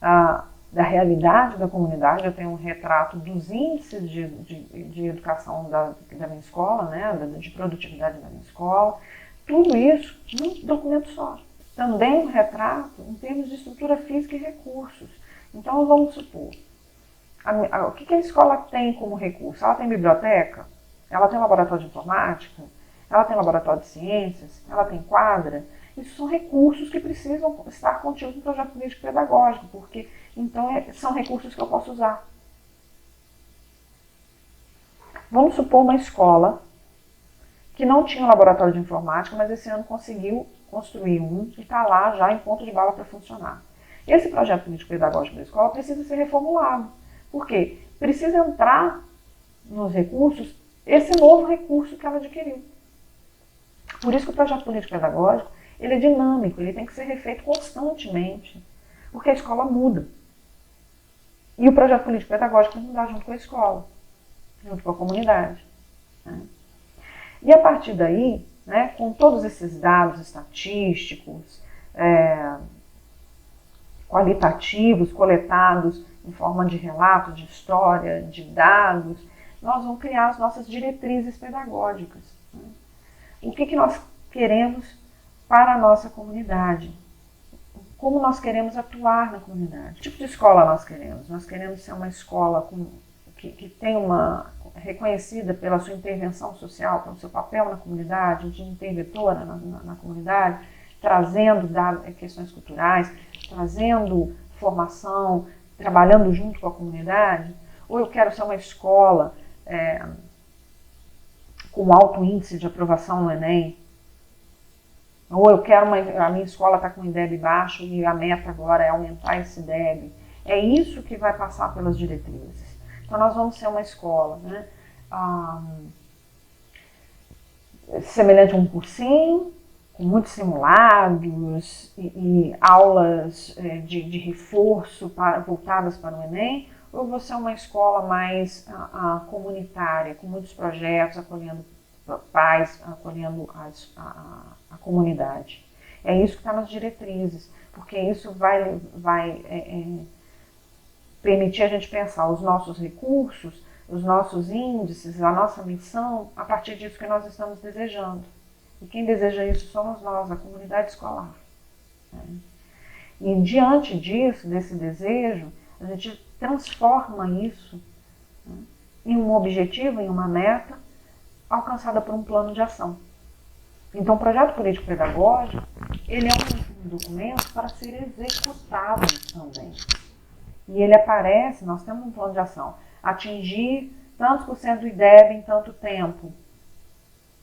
da realidade da comunidade, eu tenho um retrato dos índices de educação da minha escola, né? De produtividade da minha escola, tudo isso num documento só. Também um retrato em termos de estrutura física e recursos. Então, vamos supor, o que a escola tem como recurso? Ela tem biblioteca? Ela tem laboratório de informática? Ela tem laboratório de ciências? Ela tem quadra? Isso são recursos que precisam estar contidos no projeto político-pedagógico, porque então são recursos que eu posso usar. Vamos supor uma escola que não tinha um laboratório de informática, mas esse ano conseguiu construir um e está lá já em ponto de bala para funcionar. Esse projeto político-pedagógico da escola precisa ser reformulado. Por quê? Precisa entrar nos recursos esse novo recurso que ela adquiriu. Por isso que o projeto político-pedagógico ele é dinâmico, ele tem que ser refeito constantemente, porque a escola muda. E o projeto político-pedagógico tem que mudar junto com a escola, junto com a comunidade. Né? E a partir daí, né, com todos esses dados estatísticos, qualitativos, coletados em forma de relato, de história, de dados, nós vamos criar as nossas diretrizes pedagógicas. Né? O que nós queremos para a nossa comunidade? Como nós queremos atuar na comunidade? Que tipo de escola nós queremos? Nós queremos ser uma escola que tem reconhecida pela sua intervenção social, pelo seu papel na comunidade, de interventora na comunidade, trazendo questões culturais, trazendo formação, trabalhando junto com a comunidade? Ou eu quero ser uma escola com alto índice de aprovação no Enem? Ou eu quero a minha escola está com um IDEB baixo e a meta agora é aumentar esse IDEB. É isso que vai passar pelas diretrizes. Então nós vamos ser uma escola, né, semelhante a um cursinho, com muitos simulados e aulas de reforço voltadas para o Enem, ou eu vou ser uma escola mais comunitária, com muitos projetos, acolhendo pais, acolhendo a comunidade. É isso que está nas diretrizes, porque isso vai permitir a gente pensar os nossos recursos, os nossos índices, a nossa missão, a partir disso que nós estamos desejando. E quem deseja isso somos nós, a comunidade escolar. Né? E diante disso, desse desejo, a gente transforma isso, né, em um objetivo, em uma meta, alcançada por um plano de ação. Então, o projeto político-pedagógico, ele é um documento para ser executado também. E ele aparece, nós temos um plano de ação, atingir tantos por cento do IDEB em tanto tempo,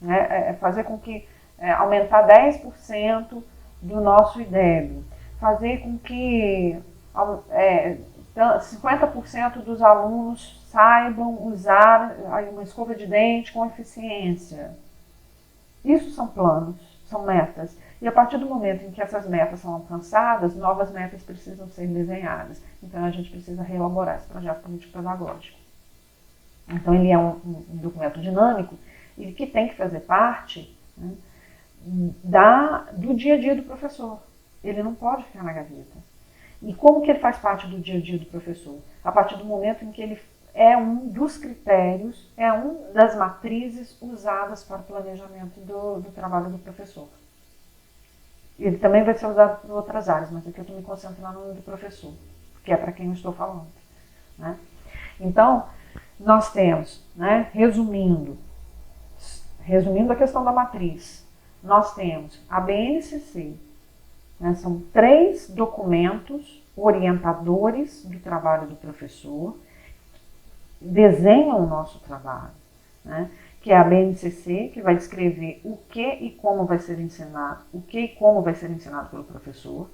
né? Fazer com que, aumentar 10% do nosso IDEB, fazer com que 50% dos alunos saibam usar uma escova de dente com eficiência. Isso são planos, são metas. E a partir do momento em que essas metas são alcançadas, novas metas precisam ser desenhadas. Então a gente precisa reelaborar esse projeto político-pedagógico. Então ele é um documento dinâmico e que tem que fazer parte, né, do dia a dia do professor. Ele não pode ficar na gaveta. E como que ele faz parte do dia a dia do professor? A partir do momento em que ele é um dos critérios, é uma das matrizes usadas para o planejamento do trabalho do professor. Ele também vai ser usado por outras áreas, mas aqui eu estou me concentrando no do professor, que é para quem eu estou falando, né? Então, nós temos, né, resumindo a questão da matriz, nós temos a BNCC, né, são 3 documentos orientadores do trabalho do professor, desenham o nosso trabalho, né? Que é a BNCC, que vai descrever o que e como vai ser ensinado, pelo professor.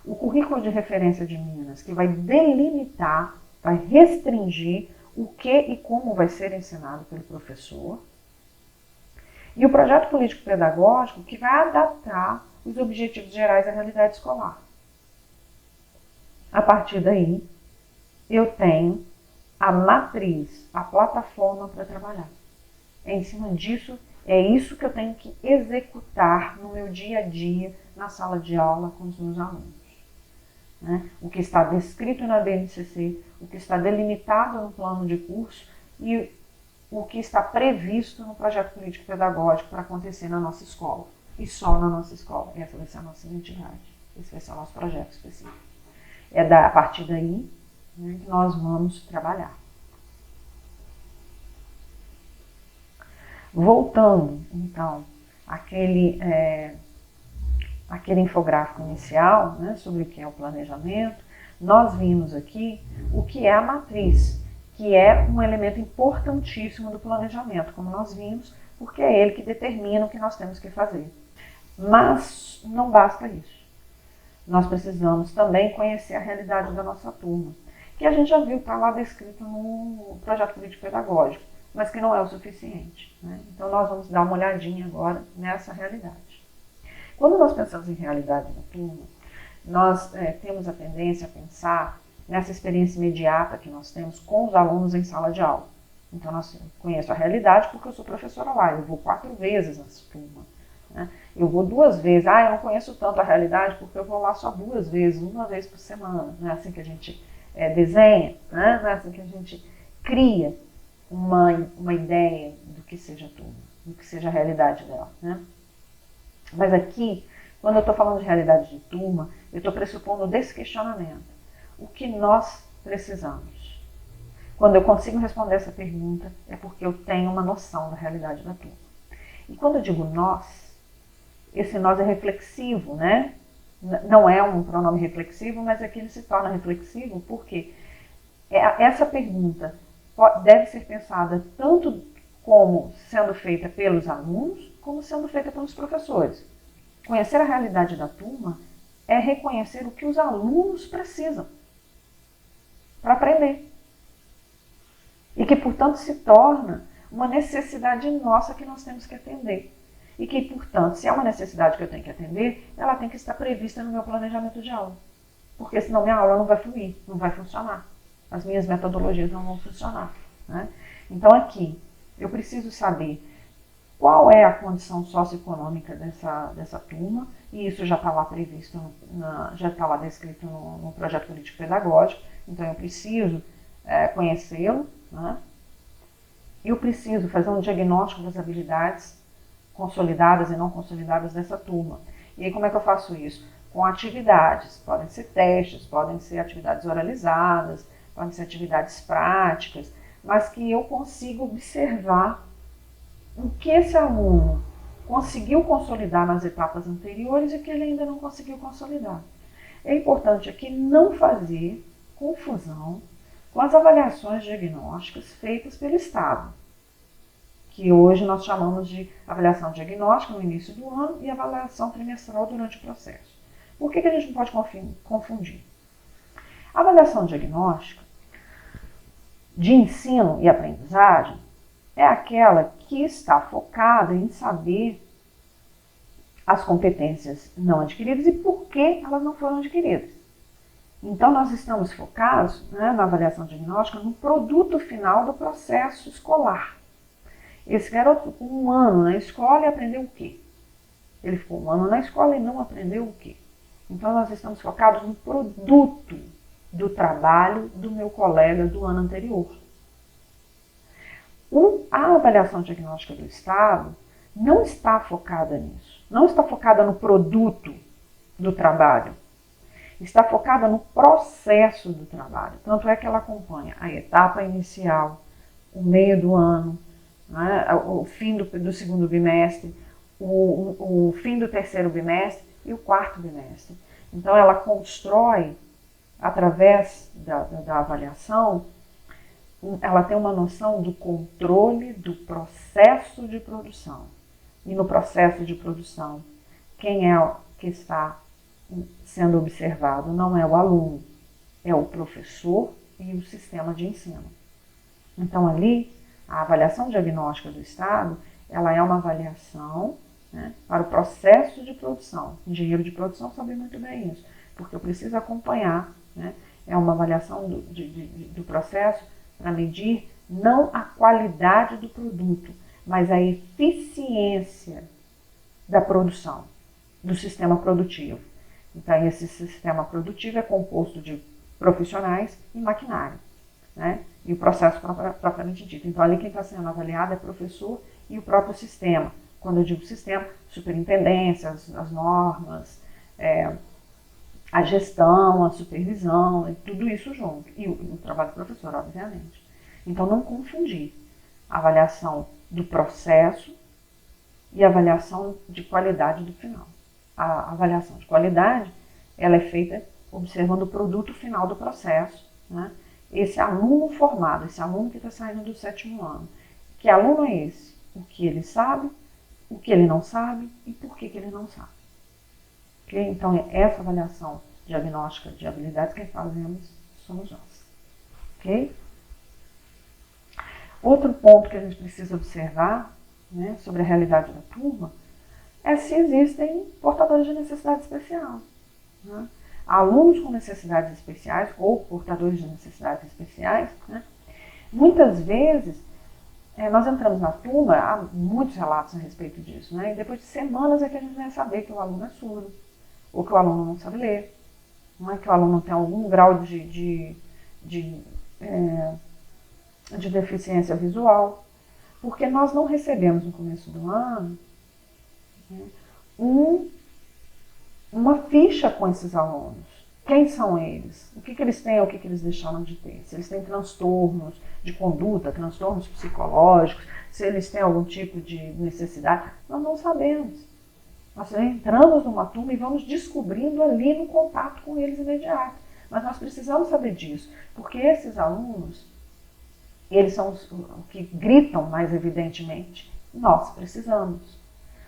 O currículo de referência de Minas, que vai delimitar, vai restringir o que e como vai ser ensinado pelo professor. E o projeto político-pedagógico, que vai adaptar os objetivos gerais à realidade escolar. A partir daí, eu tenho a matriz, a plataforma para trabalhar. Em cima disso, é isso que eu tenho que executar no meu dia a dia, na sala de aula com os meus alunos, né? O que está descrito na BNCC, o que está delimitado no plano de curso e o que está previsto no projeto político-pedagógico para acontecer na nossa escola. E só na nossa escola. Essa vai ser a nossa identidade. Esse vai ser o nosso projeto específico. A partir daí, né, que nós vamos trabalhar. Voltando, então, àquele infográfico inicial, né, sobre o que é o planejamento, nós vimos aqui o que é a matriz, que é um elemento importantíssimo do planejamento, como nós vimos, porque é ele que determina o que nós temos que fazer. Mas não basta isso. Nós precisamos também conhecer a realidade da nossa turma, que a gente já viu, está lá descrito no projeto político-pedagógico, mas que não é o suficiente, né? Então nós vamos dar uma olhadinha agora nessa realidade. Quando nós pensamos em realidade da turma, nós temos a tendência a pensar nessa experiência imediata que nós temos com os alunos em sala de aula. Então eu conheço a realidade porque eu sou professora lá, eu vou 4 vezes nessa turma, né? Eu vou 2 vezes, eu não conheço tanto a realidade porque eu vou lá só 2 vezes, 1 vez por semana. Não é assim que a gente desenha, né? Não é assim que a gente cria uma ideia do que seja a turma, do que seja a realidade dela, né? Mas aqui, quando eu estou falando de realidade de turma, eu estou pressupondo desse questionamento. O que nós precisamos? Quando eu consigo responder essa pergunta, é porque eu tenho uma noção da realidade da turma. E quando eu digo nós, esse nós é reflexivo, né? Não é um pronome reflexivo, mas aqui ele se torna reflexivo porque essa pergunta deve ser pensada tanto como sendo feita pelos alunos, como sendo feita pelos professores. Conhecer a realidade da turma é reconhecer o que os alunos precisam para aprender. E que, portanto, se torna uma necessidade nossa que nós temos que atender. E que, portanto, se é uma necessidade que eu tenho que atender, ela tem que estar prevista no meu planejamento de aula. Porque senão minha aula não vai fluir, não vai funcionar. As minhas metodologias não vão funcionar, né? Então aqui, eu preciso saber qual é a condição socioeconômica dessa turma, e isso já está lá previsto, já está lá descrito no projeto político-pedagógico, então eu preciso conhecê-lo, né? Eu preciso fazer um diagnóstico das habilidades consolidadas e não consolidadas dessa turma. E aí como é que eu faço isso? Com atividades, podem ser testes, podem ser atividades oralizadas, podem ser atividades práticas, mas que eu consiga observar o que esse aluno conseguiu consolidar nas etapas anteriores e o que ele ainda não conseguiu consolidar. É importante aqui não fazer confusão com as avaliações diagnósticas feitas pelo Estado, que hoje nós chamamos de avaliação diagnóstica no início do ano e avaliação trimestral durante o processo. Por que a gente não pode confundir? A avaliação diagnóstica de ensino e aprendizagem é aquela que está focada em saber as competências não adquiridas e por que elas não foram adquiridas. Então, nós estamos focados, né, na avaliação diagnóstica no produto final do processo escolar. Esse garoto ficou um ano na escola e aprendeu o quê? Ele ficou um ano na escola e não aprendeu o quê? Então, nós estamos focados no produto do trabalho do meu colega do ano anterior. A avaliação diagnóstica do Estado não está focada nisso. Não está focada no produto do trabalho. Está focada no processo do trabalho. Tanto é que ela acompanha a etapa inicial, o meio do ano, né, o fim do segundo bimestre, o fim do terceiro bimestre e o quarto bimestre. Então, ela constrói, através da avaliação, ela tem uma noção do controle do processo de produção. E no processo de produção, quem é que está sendo observado não é o aluno, é o professor e o sistema de ensino. Então, ali, a avaliação diagnóstica do Estado, ela é uma avaliação, né, para o processo de produção. O engenheiro de produção sabe muito bem isso, porque eu preciso acompanhar, né, é uma avaliação do processo para medir não a qualidade do produto, mas a eficiência da produção, do sistema produtivo. Então, esse sistema produtivo é composto de profissionais e maquinário, né? E o processo propriamente dito. Então, ali quem está sendo avaliado é professor e o próprio sistema. Quando eu digo sistema, superintendência, as normas, a gestão, a supervisão, e tudo isso junto. E o trabalho do professor, obviamente. Então, não confundir a avaliação do processo e a avaliação de qualidade do final. A avaliação de qualidade, ela é feita observando o produto final do processo, né? Esse aluno formado, esse aluno que está saindo do 7º ano. Que aluno é esse? O que ele sabe, o que ele não sabe e por que ele não sabe. Okay? Então, essa avaliação diagnóstica de habilidades que fazemos somos nós. Ok? Outro ponto que a gente precisa observar, né, sobre a realidade da turma é se existem portadores de necessidade especial. Né? Alunos com necessidades especiais ou portadores de necessidades especiais, né? Muitas vezes nós entramos na turma, há muitos relatos a respeito disso, né? E depois de semanas é que a gente vai saber que o aluno é surdo, ou que o aluno não sabe ler, não é que o aluno tem algum grau de deficiência visual, porque nós não recebemos no começo do ano, né, uma ficha com esses alunos. Quem são eles? O que eles têm ou o que eles deixaram de ter? Se eles têm transtornos de conduta, transtornos psicológicos, se eles têm algum tipo de necessidade, nós não sabemos. Nós entramos numa turma e vamos descobrindo ali no contato com eles imediato. Mas nós precisamos saber disso, porque esses alunos, eles são os que gritam mais evidentemente. Nós precisamos.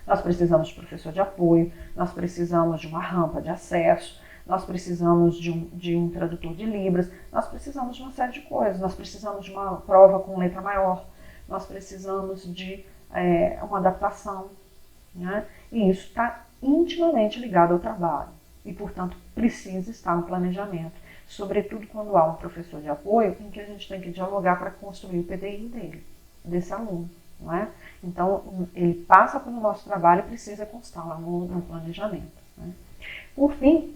Nós precisamos de professor de apoio, nós precisamos de uma rampa de acesso, nós precisamos de um tradutor de Libras, nós precisamos de uma série de coisas, nós precisamos de uma prova com letra maior, nós precisamos de uma adaptação, né? E isso está intimamente ligado ao trabalho e, portanto, precisa estar no planejamento, sobretudo quando há um professor de apoio em que a gente tem que dialogar para construir o PDI dele, desse aluno, não é? Então, ele passa pelo nosso trabalho e precisa constar lá no planejamento, né? Por fim,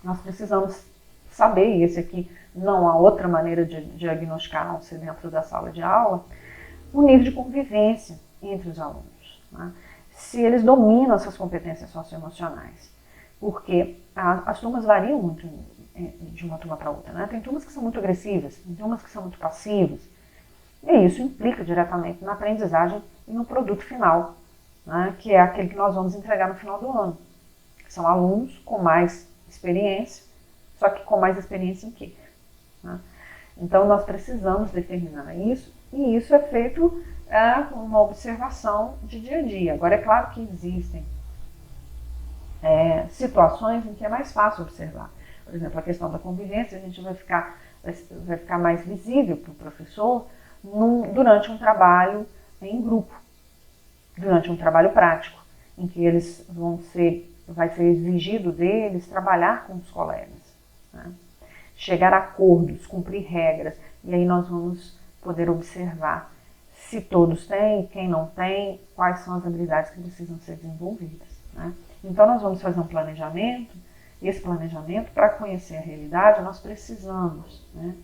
nós precisamos saber, e esse aqui não há outra maneira de diagnosticar, a não ser dentro da sala de aula, o nível de convivência entre os alunos, né? Se eles dominam essas competências socioemocionais, porque as turmas variam muito de uma turma para outra, né? Tem turmas que são muito agressivas, tem turmas que são muito passivas, e isso implica diretamente na aprendizagem e no produto final né, que é aquele que nós vamos entregar no final do ano. São alunos com mais experiência, só que com mais experiência em quê? Né? Então, nós precisamos determinar isso, e isso é feito com uma observação de dia a dia. Agora, é claro que existem situações em que é mais fácil observar. Por exemplo, a questão da convivência, a gente vai ficar mais visível para o professor durante um trabalho em grupo, durante um trabalho prático, em que eles vai ser exigido deles trabalhar com os colegas, né? Chegar a acordos, cumprir regras, e aí nós vamos poder observar se todos têm, quem não tem, quais são as habilidades que precisam ser desenvolvidas, né? Então nós vamos fazer um planejamento. Esse planejamento, para conhecer a realidade, nós precisamos, né,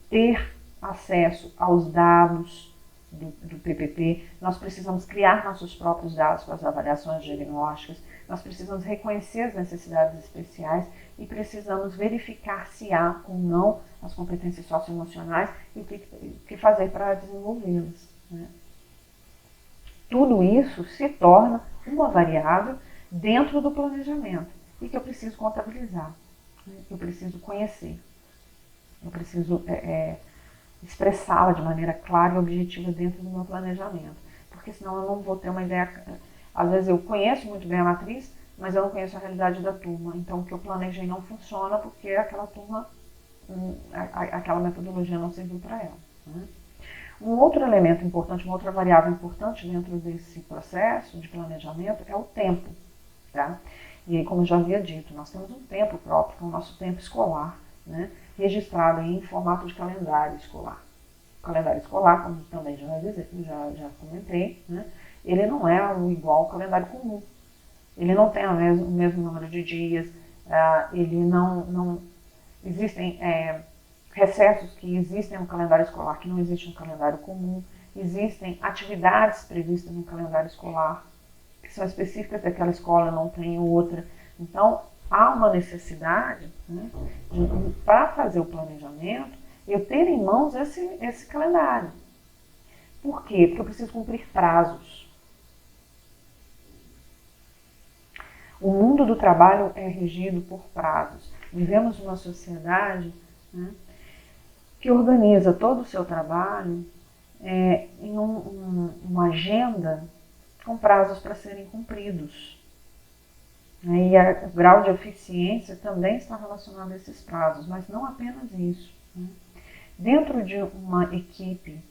ter acesso aos dados do PPP, nós precisamos criar nossos próprios dados para as avaliações diagnósticas, nós precisamos reconhecer as necessidades especiais e precisamos verificar se há ou não as competências socioemocionais e o que fazer para desenvolvê-las, né? Tudo isso se torna uma variável dentro do planejamento e que eu preciso contabilizar, né? Eu preciso conhecer, eu preciso expressá-la de maneira clara e objetiva dentro do meu planejamento, porque senão eu não vou ter uma ideia. Às vezes eu conheço muito bem a matriz, mas eu não conheço a realidade da turma, então o que eu planejei não funciona porque aquela turma, aquela metodologia não serviu para ela, né? Um outro elemento importante, uma outra variável importante dentro desse processo de planejamento é o tempo, tá? E aí, como eu já havia dito, nós temos um tempo próprio, o nosso tempo escolar, né, registrado em formato de calendário escolar. O calendário escolar, como também já comentei, né, ele não é igual ao calendário comum. Ele não tem o mesmo número de dias, ele não existem recessos que existem no calendário escolar, que não existe no calendário comum. Existem atividades previstas no calendário escolar, que são específicas daquela escola, não tem outra. Então, há uma necessidade, né, para fazer o planejamento, eu ter em mãos esse calendário. Por quê? Porque eu preciso cumprir prazos. O mundo do trabalho é regido por prazos. Vivemos numa sociedade, né, que organiza todo o seu trabalho em uma agenda com prazos para serem cumpridos. E o grau de eficiência também está relacionado a esses prazos, mas não apenas isso, né? Dentro de uma equipe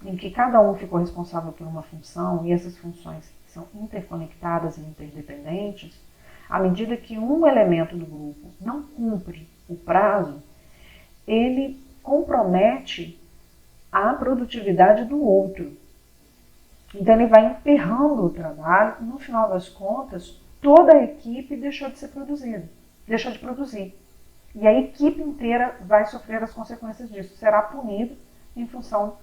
em que cada um ficou responsável por uma função e essas funções são interconectadas e interdependentes, à medida que um elemento do grupo não cumpre o prazo, ele compromete a produtividade do outro. Então ele vai emperrando o trabalho e, no final das contas, toda a equipe deixou de produzir. E a equipe inteira vai sofrer as consequências disso, será punido em função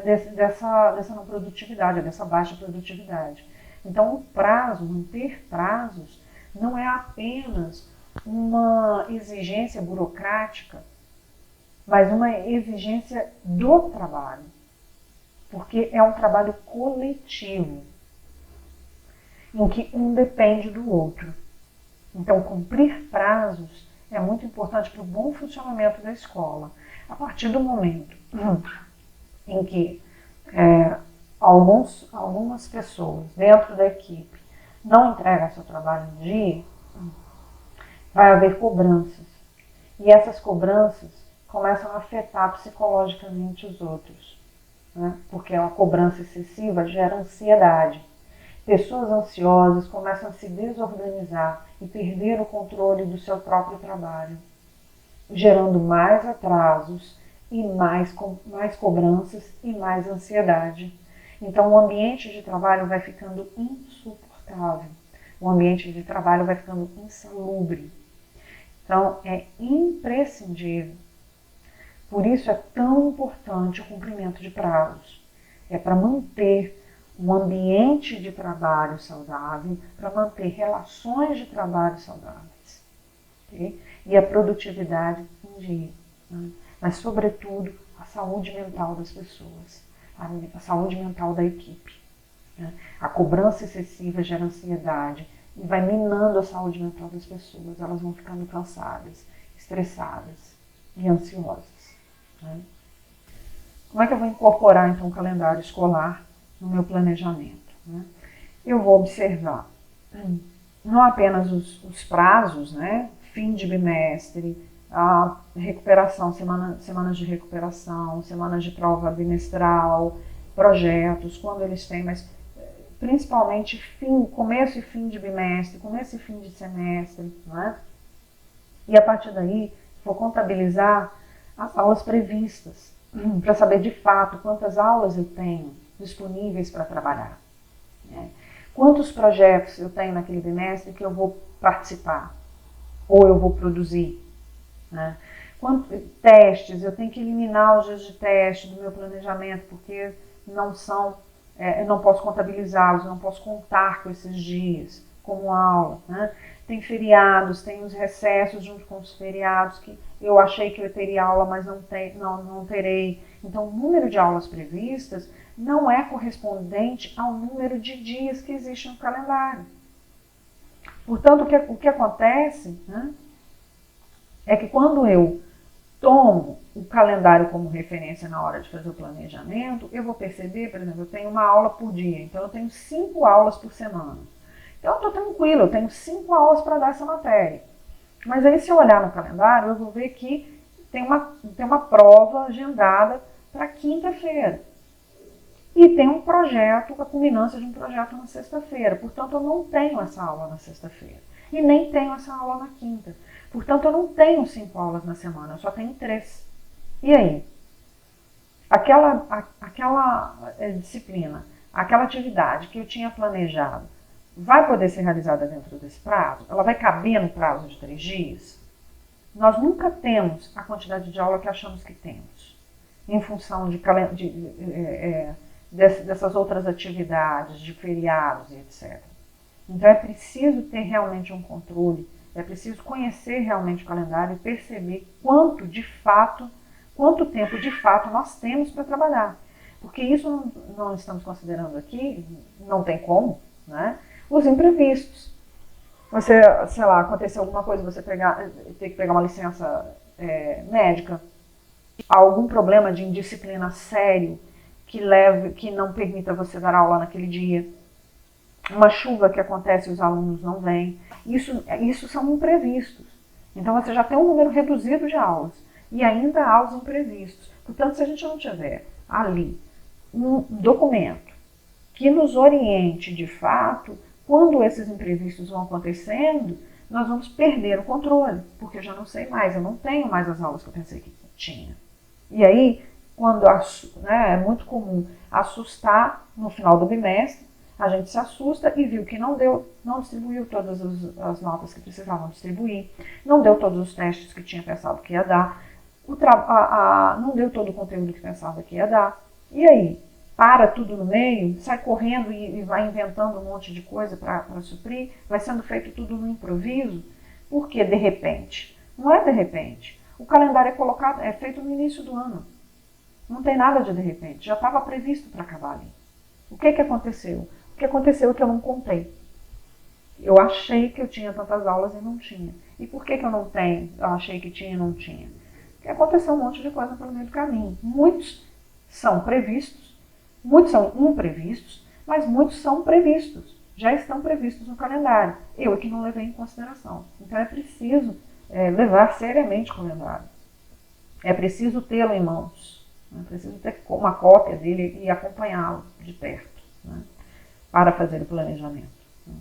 dessa não produtividade, dessa baixa produtividade. Então o prazo, manter prazos, não é apenas uma exigência burocrática, mas uma exigência do trabalho, porque é um trabalho coletivo, em que um depende do outro. Então, cumprir prazos é muito importante para o bom funcionamento da escola. A partir do momento em que algumas pessoas dentro da equipe não entregam seu trabalho em dia, vai haver cobranças. E essas cobranças começam a afetar psicologicamente os outros, né? Porque uma cobrança excessiva gera ansiedade. Pessoas ansiosas começam a se desorganizar e perder o controle do seu próprio trabalho, gerando mais atrasos e mais cobranças e mais ansiedade. Então o ambiente de trabalho vai ficando insuportável, o ambiente de trabalho vai ficando insalubre. Então é imprescindível. Por isso é tão importante o cumprimento de prazos. É para manter um ambiente de trabalho saudável, para manter relações de trabalho saudáveis, okay? E a produtividade em dia, né? Mas, sobretudo, a saúde mental das pessoas, a saúde mental da equipe. né? A cobrança excessiva gera ansiedade e vai minando a saúde mental das pessoas. Elas vão ficando cansadas, estressadas e ansiosas, né? Como é que eu vou incorporar, então, o calendário escolar no meu planejamento, né? Eu vou observar não apenas os prazos, né? Fim de bimestre, a recuperação, semanas de recuperação, semanas de prova bimestral, projetos, quando eles têm, mas principalmente começo e fim de bimestre, começo e fim de semestre, né? E a partir daí, vou contabilizar as aulas previstas, para saber de fato quantas aulas eu tenho disponíveis para trabalhar, né? Quantos projetos eu tenho naquele bimestre que eu vou participar, ou eu vou produzir, né? Quantos testes, eu tenho que eliminar os dias de teste do meu planejamento, porque não são, eu não posso contabilizá-los, não posso contar com esses dias como aula, né? Tem feriados, tem os recessos junto com os feriados, que eu achei que eu teria aula, mas não terei. Então, o número de aulas previstas não é correspondente ao número de dias que existe no calendário. Portanto, o que acontece, né, é que quando eu tomo o calendário como referência na hora de fazer o planejamento, eu vou perceber, por exemplo, eu tenho uma aula por dia, então eu tenho 5 aulas por semana. Então eu estou tranquila, eu tenho 5 aulas para dar essa matéria. Mas aí se eu olhar no calendário, eu vou ver que tem uma prova agendada para quinta-feira. E tem um projeto, a culminância de um projeto na sexta-feira. Portanto, eu não tenho essa aula na sexta-feira. E nem tenho essa aula na quinta. Portanto, eu não tenho 5 aulas na semana, eu só tenho 3. E aí? Aquela disciplina, aquela atividade que eu tinha planejado, vai poder ser realizada dentro desse prazo? Ela vai caber no prazo de 3 dias? Nós nunca temos a quantidade de aula que achamos que temos, em função dessas outras atividades, de feriados e etc. Então é preciso ter realmente um controle, é preciso conhecer realmente o calendário e perceber quanto tempo de fato nós temos para trabalhar. Porque isso não estamos considerando aqui, não tem como, né? Os imprevistos. Você, sei lá, aconteceu alguma coisa, você ter que pegar uma licença médica, algum problema de indisciplina sério que não permita você dar aula naquele dia, uma chuva que acontece e os alunos não vêm. Isso são imprevistos. Então você já tem um número reduzido de aulas e ainda há os imprevistos. Portanto, se a gente não tiver ali um documento que nos oriente de fato, quando esses imprevistos vão acontecendo, nós vamos perder o controle, porque eu já não sei mais, eu não tenho mais as aulas que eu pensei que tinha. E aí, é muito comum assustar no final do bimestre, a gente se assusta e viu que não distribuiu todas as notas que precisavam distribuir, não deu todos os testes que tinha pensado que ia dar, não deu todo o conteúdo que pensava que ia dar. E aí? Para tudo no meio, sai correndo e vai inventando um monte de coisa para suprir, vai sendo feito tudo no improviso. Por que de repente? Não é de repente. O calendário é feito no início do ano. Não tem nada de repente, já estava previsto para acabar ali. O que aconteceu? O que aconteceu é que eu não contei. Eu achei que eu tinha tantas aulas e não tinha. E por que eu não tenho? Eu achei que tinha e não tinha. Porque aconteceu um monte de coisa pelo meio do caminho. Muitos são previstos, muitos são imprevistos, mas muitos são previstos. Já estão previstos no calendário. Eu é que não levei em consideração. Então é preciso levar seriamente o calendário. É preciso tê-lo em mãos. É preciso ter uma cópia dele e acompanhá-lo de perto, né, para fazer o planejamento. Né.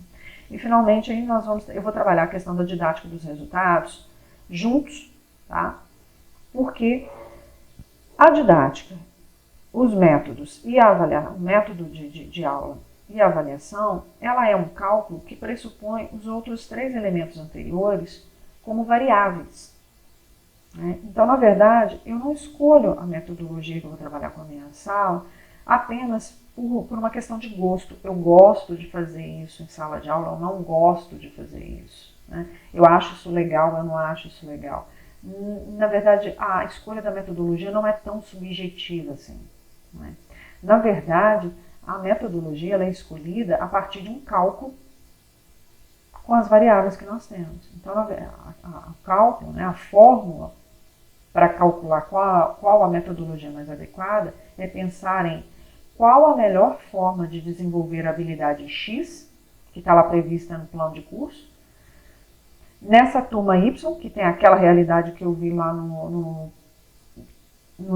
E finalmente aí eu vou trabalhar a questão da didática dos resultados juntos, tá? Porque a didática, os métodos e o método de aula e a avaliação, ela é um cálculo que pressupõe os outros 3 elementos anteriores como variáveis. Né? Então, na verdade, eu não escolho a metodologia que eu vou trabalhar com a minha sala apenas por uma questão de gosto. Eu gosto de fazer isso em sala de aula, eu não gosto de fazer isso. Né? Eu acho isso legal, eu não acho isso legal. Na verdade, a escolha da metodologia não é tão subjetiva assim. Né? Na verdade, a metodologia ela é escolhida a partir de um cálculo com as variáveis que nós temos. Então, o cálculo, né, a fórmula para calcular qual a metodologia mais adequada é pensar em qual a melhor forma de desenvolver a habilidade X, que está lá prevista no plano de curso, nessa turma Y, que tem aquela realidade que eu vi lá no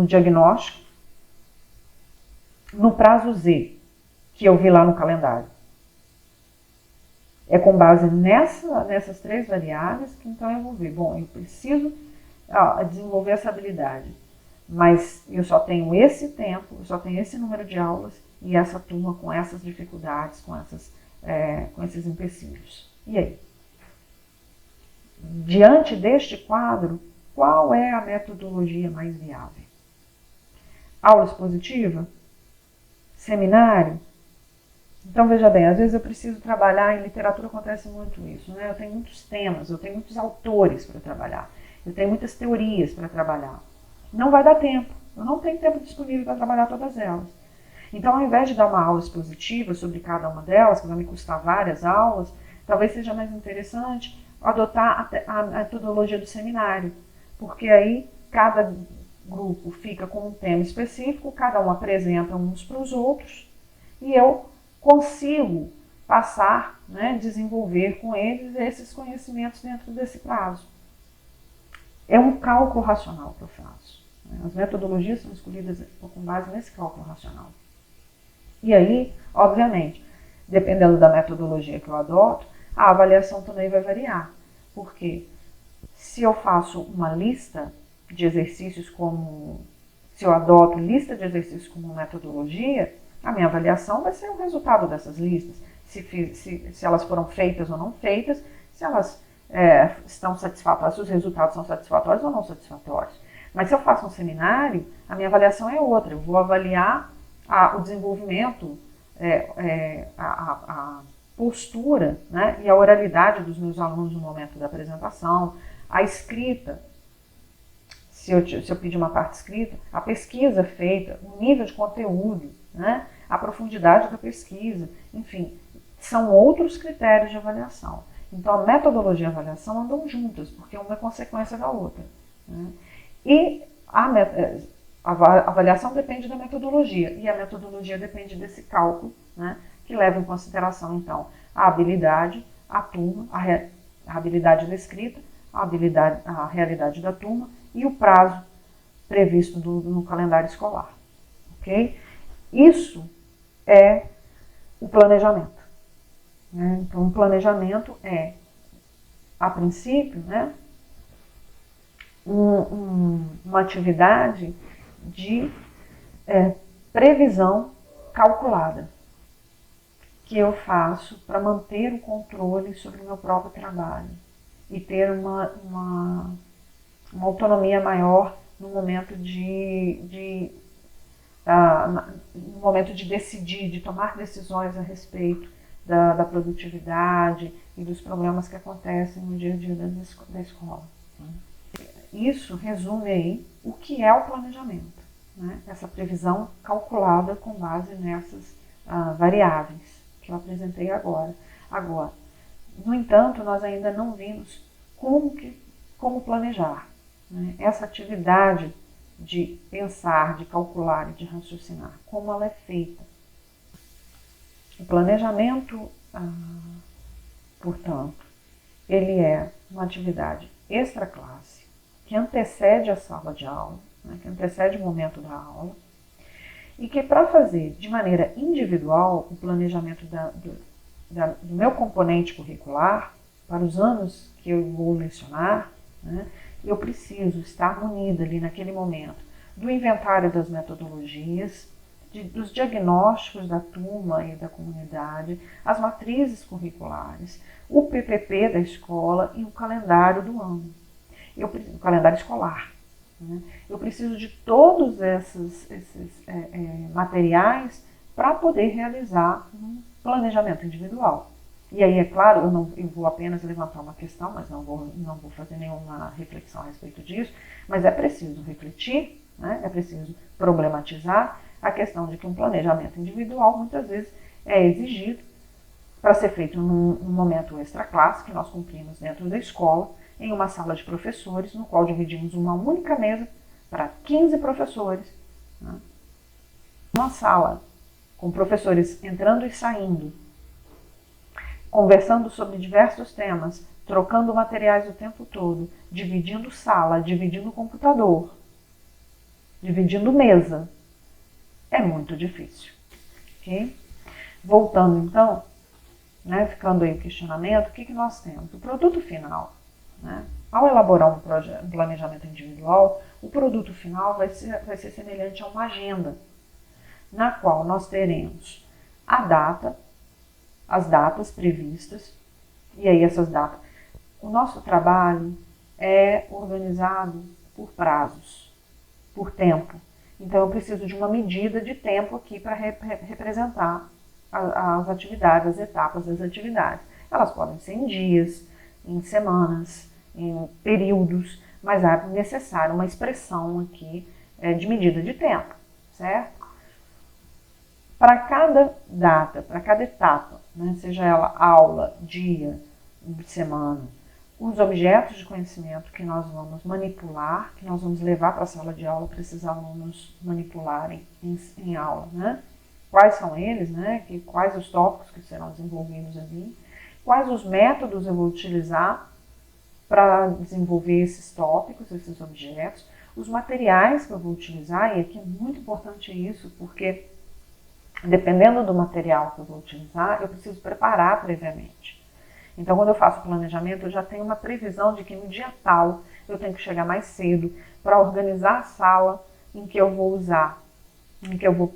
diagnóstico, no prazo Z, que eu vi lá no calendário. É com base nessas 3 variáveis que então eu vou ver, bom, eu preciso desenvolver essa habilidade, mas eu só tenho esse tempo, eu só tenho esse número de aulas e essa turma com essas dificuldades, com esses empecilhos. E aí? Diante deste quadro, qual é a metodologia mais viável? Aula expositiva? Seminário? Então, veja bem, às vezes eu preciso trabalhar, em literatura acontece muito isso, né? Eu tenho muitos temas, eu tenho muitos autores para trabalhar, eu tenho muitas teorias para trabalhar. Não vai dar tempo, eu não tenho tempo disponível para trabalhar todas elas. Então, ao invés de dar uma aula expositiva sobre cada uma delas, que vai me custar várias aulas, talvez seja mais interessante adotar a metodologia do seminário, porque aí cada grupo fica com um tema específico, cada um apresenta uns para os outros, e eu consigo passar, né, desenvolver com eles esses conhecimentos dentro desse prazo. É um cálculo racional que eu faço. Né? As metodologias são escolhidas com base nesse cálculo racional. E aí, obviamente, dependendo da metodologia que eu adoto, a avaliação também vai variar. Porque se eu faço uma lista de exercícios se eu adoto lista de exercícios como metodologia, a minha avaliação vai ser o resultado dessas listas. Se elas foram feitas ou não feitas, se elas estão satisfatórias, se os resultados são satisfatórios ou não satisfatórios. Mas se eu faço um seminário, a minha avaliação é outra. Eu vou avaliar o desenvolvimento, a postura, né, e a oralidade dos meus alunos no momento da apresentação, a escrita, se eu pedir uma parte escrita, a pesquisa feita, o nível de conteúdo, né, a profundidade da pesquisa, enfim, são outros critérios de avaliação. Então, a metodologia e a avaliação andam juntas, porque uma é consequência da outra. Né? E a avaliação depende da metodologia, e a metodologia depende desse cálculo, né, que leva em consideração, então, a habilidade, a turma, a habilidade da escrita, a realidade da turma e o prazo previsto no calendário escolar. Ok? Isso é o planejamento. Né? Então, o planejamento é, a princípio, né, uma atividade de previsão calculada que eu faço para manter o controle sobre o meu próprio trabalho e ter uma autonomia maior no momento no momento de decidir, de tomar decisões a respeito da produtividade e dos problemas que acontecem no dia a dia da escola. Isso resume aí o que é o planejamento, né? Essa previsão calculada com base nessas variáveis que eu apresentei agora. No entanto, nós ainda não vimos como planejar. Né? Essa atividade de pensar, de calcular e de raciocinar, como ela é feita. O planejamento, portanto, ele é uma atividade extra-classe que antecede a sala de aula, né, que antecede o momento da aula, e que para fazer de maneira individual o planejamento do meu componente curricular, para os anos que eu vou lecionar, né, eu preciso estar munida ali naquele momento do inventário das metodologias, dos diagnósticos da turma e da comunidade, as matrizes curriculares, o PPP da escola e o calendário do ano, o calendário escolar. Né? Eu preciso de todos esses materiais para poder realizar um planejamento individual. E aí, é claro, eu vou apenas levantar uma questão, mas não vou fazer nenhuma reflexão a respeito disso, mas é preciso refletir, né? É preciso problematizar, a questão de que um planejamento individual muitas vezes é exigido para ser feito num momento extra classe que nós cumprimos dentro da escola, em uma sala de professores, no qual dividimos uma única mesa para 15 professores, né? Uma sala com professores entrando e saindo, conversando sobre diversos temas, trocando materiais o tempo todo, dividindo sala, dividindo computador, dividindo mesa. É muito difícil. Okay? Voltando então, né, ficando aí o questionamento, o que nós temos? O produto final. Né? Ao elaborar um planejamento individual, o produto final vai ser semelhante a uma agenda, na qual nós teremos a data, as datas previstas, e aí essas datas. O nosso trabalho é organizado por prazos, por tempo. Então eu preciso de uma medida de tempo aqui para representar as atividades, as etapas das atividades. Elas podem ser em dias, em semanas, em períodos, mas é necessário uma expressão aqui de medida de tempo, certo? Para cada data, para cada etapa, né, seja ela aula, dia, semana, os objetos de conhecimento que nós vamos manipular, que nós vamos levar para a sala de aula para esses alunos manipularem em aula, né? Quais são eles, né? Quais os tópicos que serão desenvolvidos ali, quais os métodos eu vou utilizar para desenvolver esses tópicos, esses objetos, os materiais que eu vou utilizar, e aqui é muito importante isso, porque dependendo do material que eu vou utilizar, eu preciso preparar previamente. Então, quando eu faço o planejamento, eu já tenho uma previsão de que no dia tal eu tenho que chegar mais cedo para organizar a sala em que eu vou usar, em que eu vou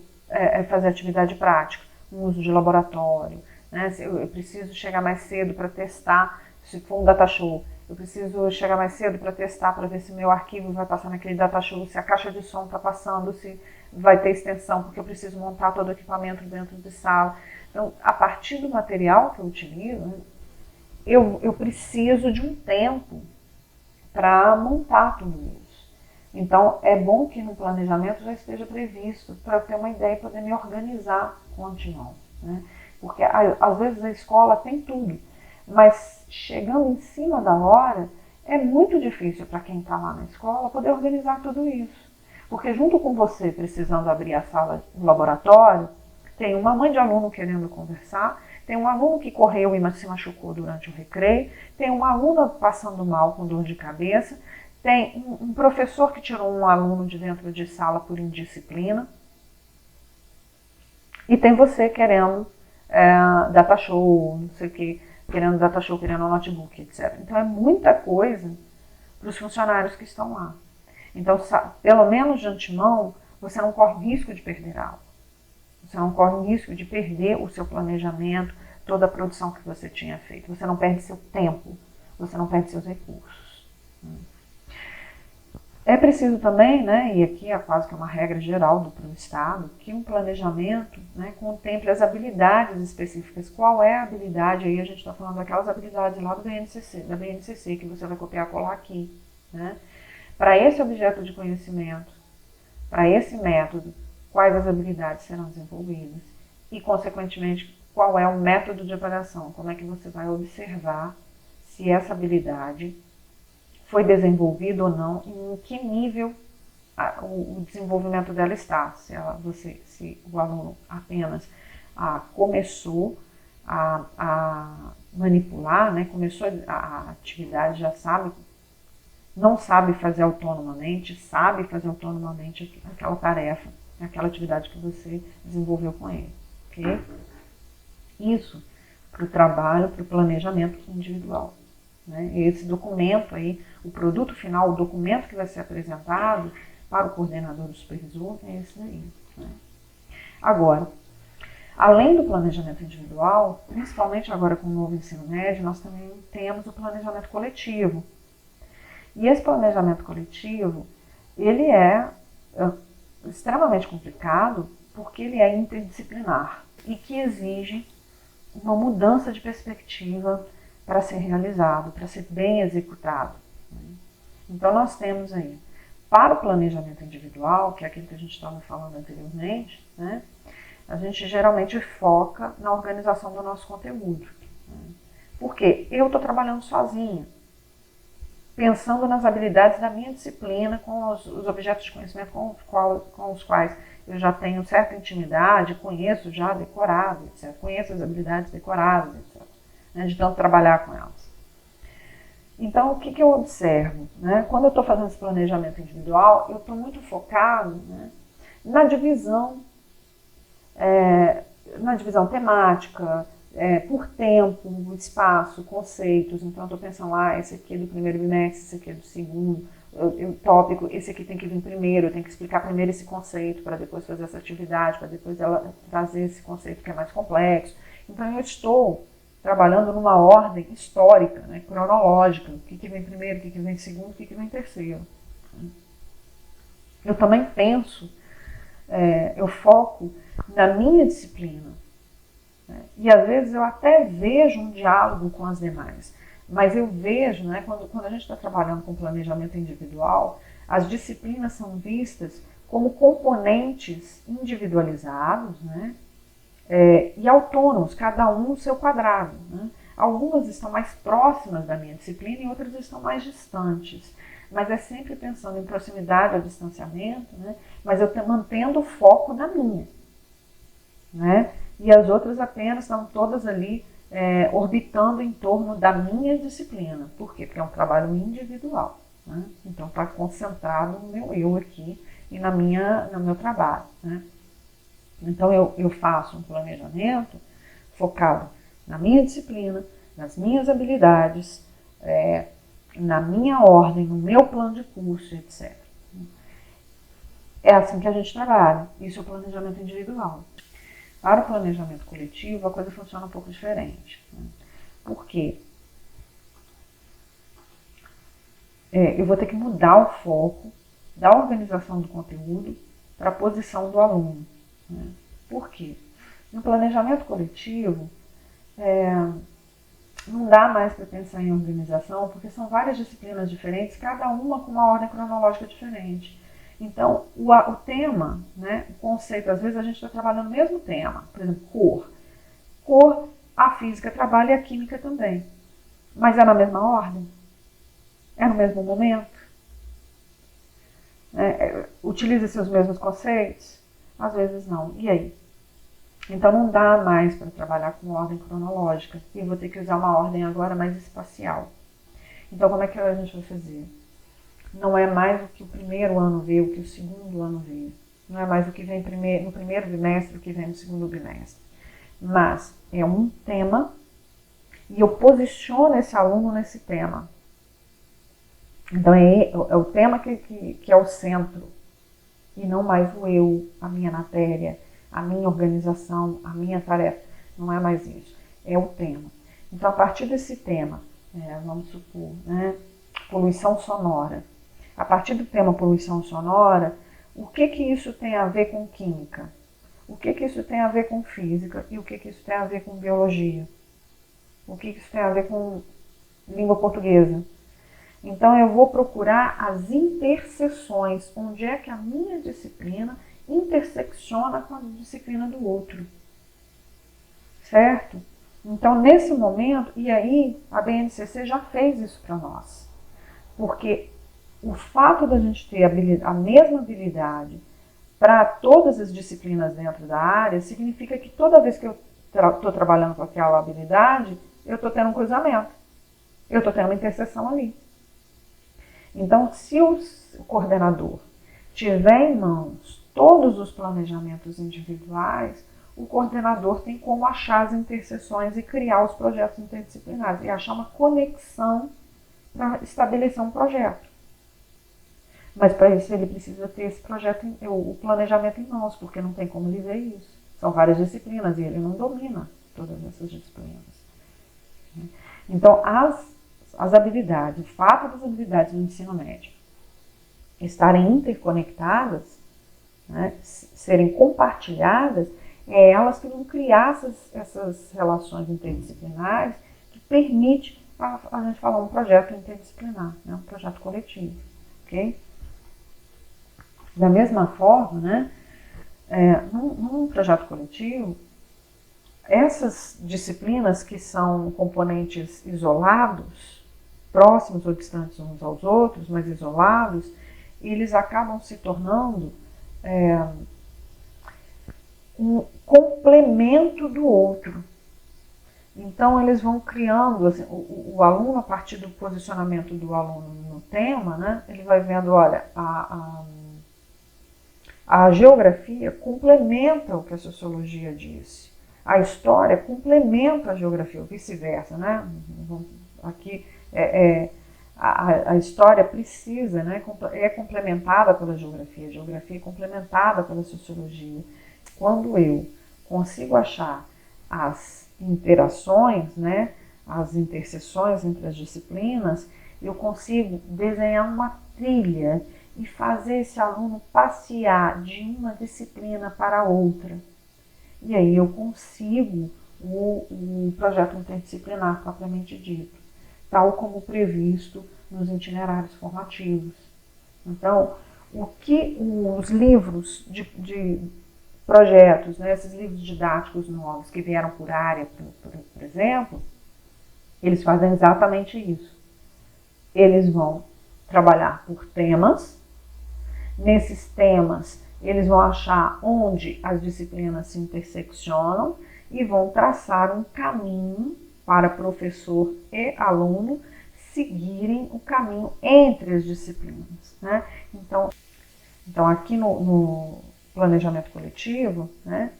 fazer atividade prática, um uso de laboratório. Né? Eu preciso chegar mais cedo para testar, se for um data show, eu preciso chegar mais cedo para testar, para ver se meu arquivo vai passar naquele data show, se a caixa de som está passando, se vai ter extensão, porque eu preciso montar todo o equipamento dentro de sala. Então, a partir do material que eu utilizo, eu preciso de um tempo para montar tudo isso. Então, é bom que no planejamento já esteja previsto, para eu ter uma ideia e poder me organizar com antemão. Né? Porque, às vezes, a escola tem tudo, mas chegando em cima da hora, é muito difícil para quem está lá na escola poder organizar tudo isso. Porque junto com você precisando abrir a sala do laboratório, tem uma mãe de aluno querendo conversar, tem um aluno que correu e se machucou durante o recreio, tem uma aluna passando mal com dor de cabeça, tem um professor que tirou um aluno de dentro de sala por indisciplina, e tem você querendo data show, não sei o que, querendo data show, querendo notebook, etc. Então é muita coisa para os funcionários que estão lá. Então, pelo menos de antemão, você não corre risco de perder a aula. Você não corre o risco de perder o seu planejamento, toda a produção que você tinha feito. Você não perde seu tempo, você não perde seus recursos. É preciso também, né, e aqui é quase que uma regra geral do Estado, que um planejamento, né, contemple as habilidades específicas. Qual é a habilidade? Aí a gente está falando daquelas habilidades lá da BNCC, que você vai copiar e colar aqui. Né? Para esse objeto de conhecimento, para esse método, quais as habilidades serão desenvolvidas e, consequentemente, qual é o método de avaliação, como é que você vai observar se essa habilidade foi desenvolvida ou não e em que nível o desenvolvimento dela está. Se o aluno apenas começou a manipular, né, começou a atividade, já sabe, não sabe fazer autonomamente, sabe fazer autonomamente aquela tarefa, aquela atividade que você desenvolveu com ele. Okay? Isso para o trabalho, para o planejamento individual. Né? Esse documento aí, o produto final, o documento que vai ser apresentado para o coordenador do supervisor, é esse daí. Né? Agora, além do planejamento individual, principalmente agora com o novo ensino médio, nós também temos o planejamento coletivo. E esse planejamento coletivo, ele é extremamente complicado porque ele é interdisciplinar e que exige uma mudança de perspectiva para ser realizado, para ser bem executado. Então nós temos aí Para o planejamento individual, que é aquilo que a gente estava falando anteriormente, né, a gente geralmente foca na organização do nosso conteúdo. Né? Porque eu estou trabalhando sozinha, pensando nas habilidades da minha disciplina, com os objetos de conhecimento com os quais eu já tenho certa intimidade, conheço já decorado, etc. Conheço as habilidades decoradas, etc. Né, de tanto trabalhar com elas. Então, o que eu observo? Né? Quando eu estou fazendo esse planejamento individual, eu estou muito focado, né, na divisão temática, por tempo, espaço, conceitos. Então, eu estou pensando lá, esse aqui é do primeiro bimestre, esse aqui é do segundo, tópico, esse aqui tem que vir primeiro, eu tenho que explicar primeiro esse conceito para depois fazer essa atividade, para depois ela trazer esse conceito que é mais complexo. Então, eu estou trabalhando numa ordem histórica, né, cronológica, o que vem primeiro, o que vem segundo, o que vem terceiro. Eu também penso, eu foco na minha disciplina. Né, e às vezes eu até vejo um diálogo com as demais, mas eu vejo, né, quando a gente está trabalhando com planejamento individual, as disciplinas são vistas como componentes individualizados, né, e autônomos, cada um no seu quadrado. Né? Algumas estão mais próximas da minha disciplina e outras estão mais distantes. Mas é sempre pensando em proximidade ou distanciamento, né? Mas eu mantendo o foco na minha. Né? E as outras apenas estão todas ali orbitando em torno da minha disciplina. Por quê? Porque é um trabalho individual. Né? Então está concentrado no meu eu aqui e no meu trabalho. Né? Então eu faço um planejamento focado na minha disciplina, nas minhas habilidades, na minha ordem, no meu plano de curso, etc. É assim que a gente trabalha. Isso é o planejamento individual. Para o planejamento coletivo, a coisa funciona um pouco diferente. Né? Por quê? Eu vou ter que mudar o foco da organização do conteúdo para a posição do aluno. Né? Por quê? No planejamento coletivo, não dá mais para pensar em organização, porque são várias disciplinas diferentes, cada uma com uma ordem cronológica diferente. Então, o tema, né, o conceito, às vezes a gente está trabalhando o mesmo tema, por exemplo, cor. Cor, a física trabalha e a química também. Mas é na mesma ordem? É no mesmo momento? Utiliza-se os mesmos conceitos? Às vezes não. E aí? Então não dá mais para trabalhar com ordem cronológica. E eu vou ter que usar uma ordem agora mais espacial. Então como é que a gente vai fazer? Não é mais o que o primeiro ano vê, o que o segundo ano vê. Não é mais o que vem no primeiro bimestre, o que vem no segundo bimestre. Mas é um tema e eu posiciono esse aluno nesse tema. Então é o tema que é o centro. E não mais o eu, a minha matéria, a minha organização, a minha tarefa. Não é mais isso. É o tema. Então, a partir desse tema, vamos supor, né, poluição sonora. A partir do tema poluição sonora, o que isso tem a ver com química? O que isso tem a ver com física? E o que isso tem a ver com biologia? O que isso tem a ver com língua portuguesa? Então, eu vou procurar as interseções, onde é que a minha disciplina intersecciona com a disciplina do outro. Certo? Então, nesse momento, e aí a BNCC já fez isso para nós. Porque o fato da gente ter a mesma habilidade para todas as disciplinas dentro da área, significa que toda vez que eu estou trabalhando com aquela habilidade, eu estou tendo um cruzamento. Eu estou tendo uma interseção ali. Então, se o coordenador tiver em mãos todos os planejamentos individuais, o coordenador tem como achar as interseções e criar os projetos interdisciplinares e achar uma conexão para estabelecer um projeto. Mas para isso ele precisa ter esse projeto, o planejamento em mãos, porque não tem como ele ver isso. São várias disciplinas e ele não domina todas essas disciplinas. Então, as habilidades, o fato das habilidades do ensino médio estarem interconectadas, né, serem compartilhadas, é elas que vão criar essas relações interdisciplinares que permite a gente falar um projeto interdisciplinar, né, um projeto coletivo. Okay? Da mesma forma, né, num projeto coletivo, essas disciplinas que são componentes isolados, próximos ou distantes uns aos outros, mas isolados, eles acabam se tornando um complemento do outro. Então, eles vão criando, assim, o aluno, a partir do posicionamento do aluno no tema, né, ele vai vendo, olha, a geografia complementa o que a sociologia disse. A história complementa a geografia, ou vice-versa, né? Aqui, a história precisa, né, é complementada pela geografia, a geografia é complementada pela sociologia. Quando eu consigo achar as interações, né, as interseções entre as disciplinas, eu consigo desenhar uma trilha e fazer esse aluno passear de uma disciplina para outra. E aí eu consigo o projeto interdisciplinar propriamente dito, tal como previsto nos itinerários formativos. Então, o que os livros de projetos, né, esses livros didáticos novos que vieram por área, por exemplo, eles fazem exatamente isso. Eles vão trabalhar por temas. Nesses temas, eles vão achar onde as disciplinas se interseccionam e vão traçar um caminho para professor e aluno seguirem o caminho entre as disciplinas, né? Então aqui no planejamento coletivo, né,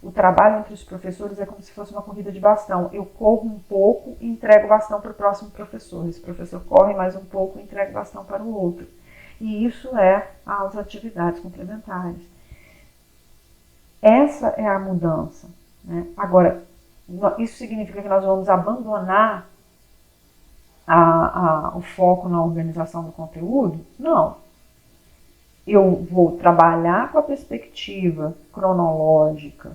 o trabalho entre os professores é como se fosse uma corrida de bastão. Eu corro um pouco e entrego o bastão para o próximo professor. Esse professor corre mais um pouco e entrega o bastão para o outro. E isso é as atividades complementares. Essa é a mudança, né? Agora, isso significa que nós vamos abandonar o foco na organização do conteúdo? Não. Eu vou trabalhar com a perspectiva cronológica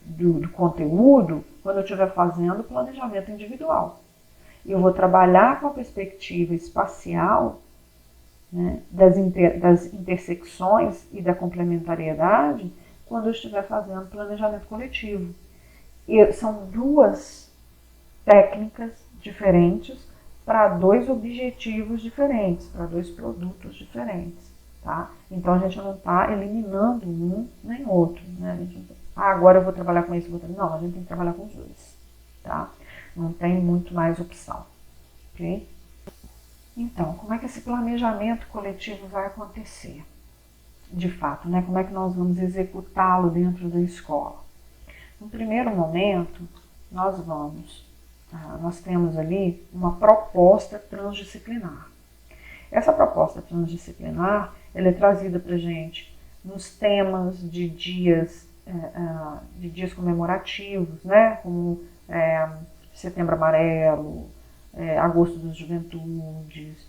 do conteúdo quando eu estiver fazendo o planejamento individual. Eu vou trabalhar com a perspectiva espacial, né, das intersecções e da complementariedade quando eu estiver fazendo planejamento coletivo. E são duas técnicas diferentes para dois objetivos diferentes, para dois produtos diferentes. Tá? Então a gente não está eliminando um nem outro. Né? A gente agora eu vou trabalhar com esse, não, a gente tem que trabalhar com os dois. Tá? Não tem muito mais opção. Okay? Então, como é que esse planejamento coletivo vai acontecer? De fato, né? Como é que nós vamos executá-lo dentro da escola? No primeiro momento, nós temos ali uma proposta transdisciplinar. Essa proposta transdisciplinar, ela é trazida para a gente nos temas de dias comemorativos, né? Como Setembro Amarelo, Agosto das Juventudes,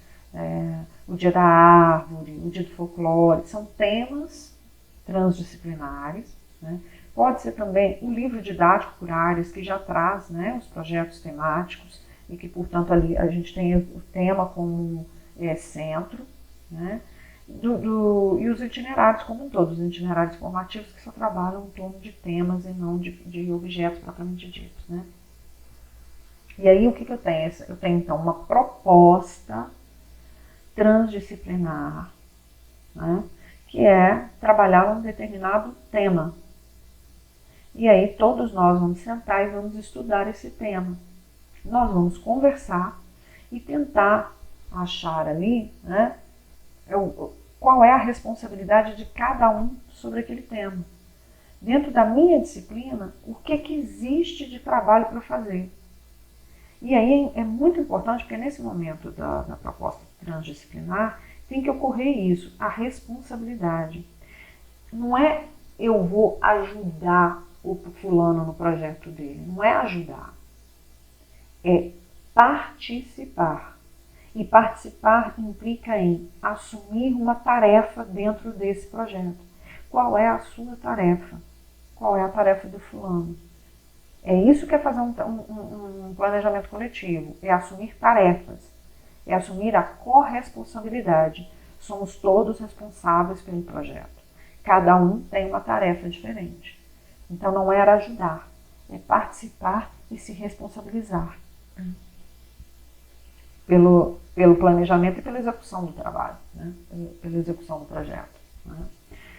o Dia da Árvore, o Dia do Folclore. São temas transdisciplinares, né? Pode ser também um livro didático por áreas que já traz, né, os projetos temáticos e que, portanto, ali a gente tem o tema como centro, né, e os itinerários como um todo, os itinerários formativos que só trabalham em torno de temas e não de objetos propriamente ditos, né. E aí o que eu tenho? Eu tenho, então, uma proposta transdisciplinar, né, que é trabalhar um determinado tema. E aí todos nós vamos sentar e vamos estudar esse tema. Nós vamos conversar e tentar achar ali, né, qual é a responsabilidade de cada um sobre aquele tema. Dentro da minha disciplina, o que existe de trabalho para fazer? E aí é muito importante, porque nesse momento da proposta transdisciplinar, tem que ocorrer isso, a responsabilidade. Não é eu vou ajudar o fulano no projeto dele, não é ajudar, é participar. E participar implica em assumir uma tarefa dentro desse projeto. Qual é a sua tarefa? Qual é a tarefa do fulano? É isso que é fazer um planejamento coletivo, é assumir tarefas, é assumir a corresponsabilidade somos todos responsáveis pelo projeto. Cada um tem uma tarefa diferente. Então não era ajudar, é participar e se responsabilizar pelo planejamento e pela execução do trabalho, né? Pela execução do projeto. Né?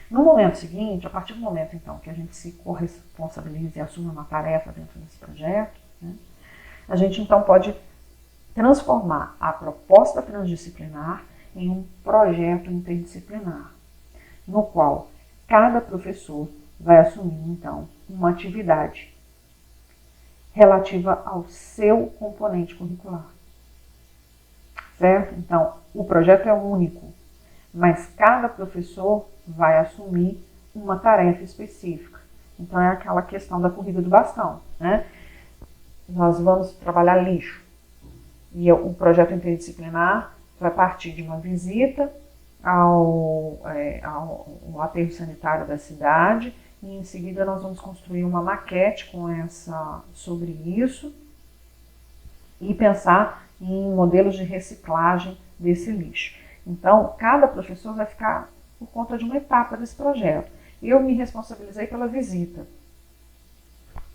No momento seguinte, a partir do momento então que a gente se corresponsabiliza e assume uma tarefa dentro desse projeto, né? A gente então pode transformar a proposta transdisciplinar em um projeto interdisciplinar, no qual cada professor vai assumir então uma atividade relativa ao seu componente curricular. Certo? Então, o projeto é único, mas cada professor vai assumir uma tarefa específica. Então, é aquela questão da corrida do bastão, né? Nós vamos trabalhar lixo. E o projeto interdisciplinar vai partir de uma visita ao aterro sanitário da cidade e em seguida nós vamos construir uma maquete sobre isso e pensar em modelos de reciclagem desse lixo. Então, cada professor vai ficar por conta de uma etapa desse projeto. Eu me responsabilizei pela visita.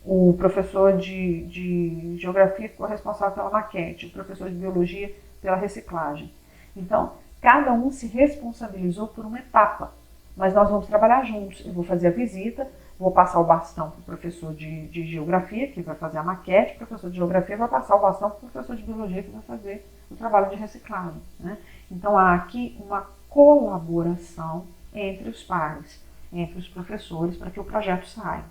O professor de geografia ficou responsável pela maquete, o professor de biologia pela reciclagem. Então, cada um se responsabilizou por uma etapa, mas nós vamos trabalhar juntos. Eu vou fazer a visita, vou passar o bastão para o professor de geografia, que vai fazer a maquete, o professor de geografia vai passar o bastão para o professor de biologia, que vai fazer o trabalho de reciclagem. Né? Então, há aqui uma colaboração entre os pares, entre os professores, para que o projeto saia.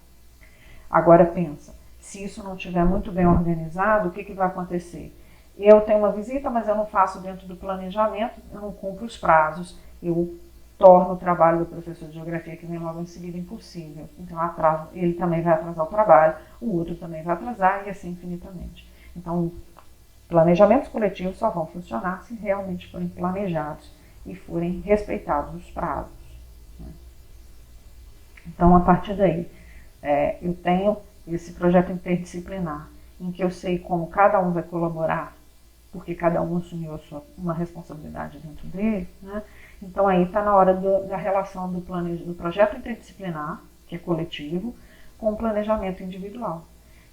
Agora pensa, se isso não estiver muito bem organizado, o que vai acontecer? Eu tenho uma visita, mas eu não faço dentro do planejamento, eu não cumpro os prazos, eu torno o trabalho do professor de geografia, que vem logo em seguida, impossível. Então ele também vai atrasar o trabalho, o outro também vai atrasar e assim infinitamente. Então, planejamentos coletivos só vão funcionar se realmente forem planejados e forem respeitados os prazos. Né? Então, a partir daí, eu tenho esse projeto interdisciplinar, em que eu sei como cada um vai colaborar, porque cada um assumiu uma responsabilidade dentro dele, né? Então aí está na hora da relação do projeto interdisciplinar, que é coletivo, com o planejamento individual,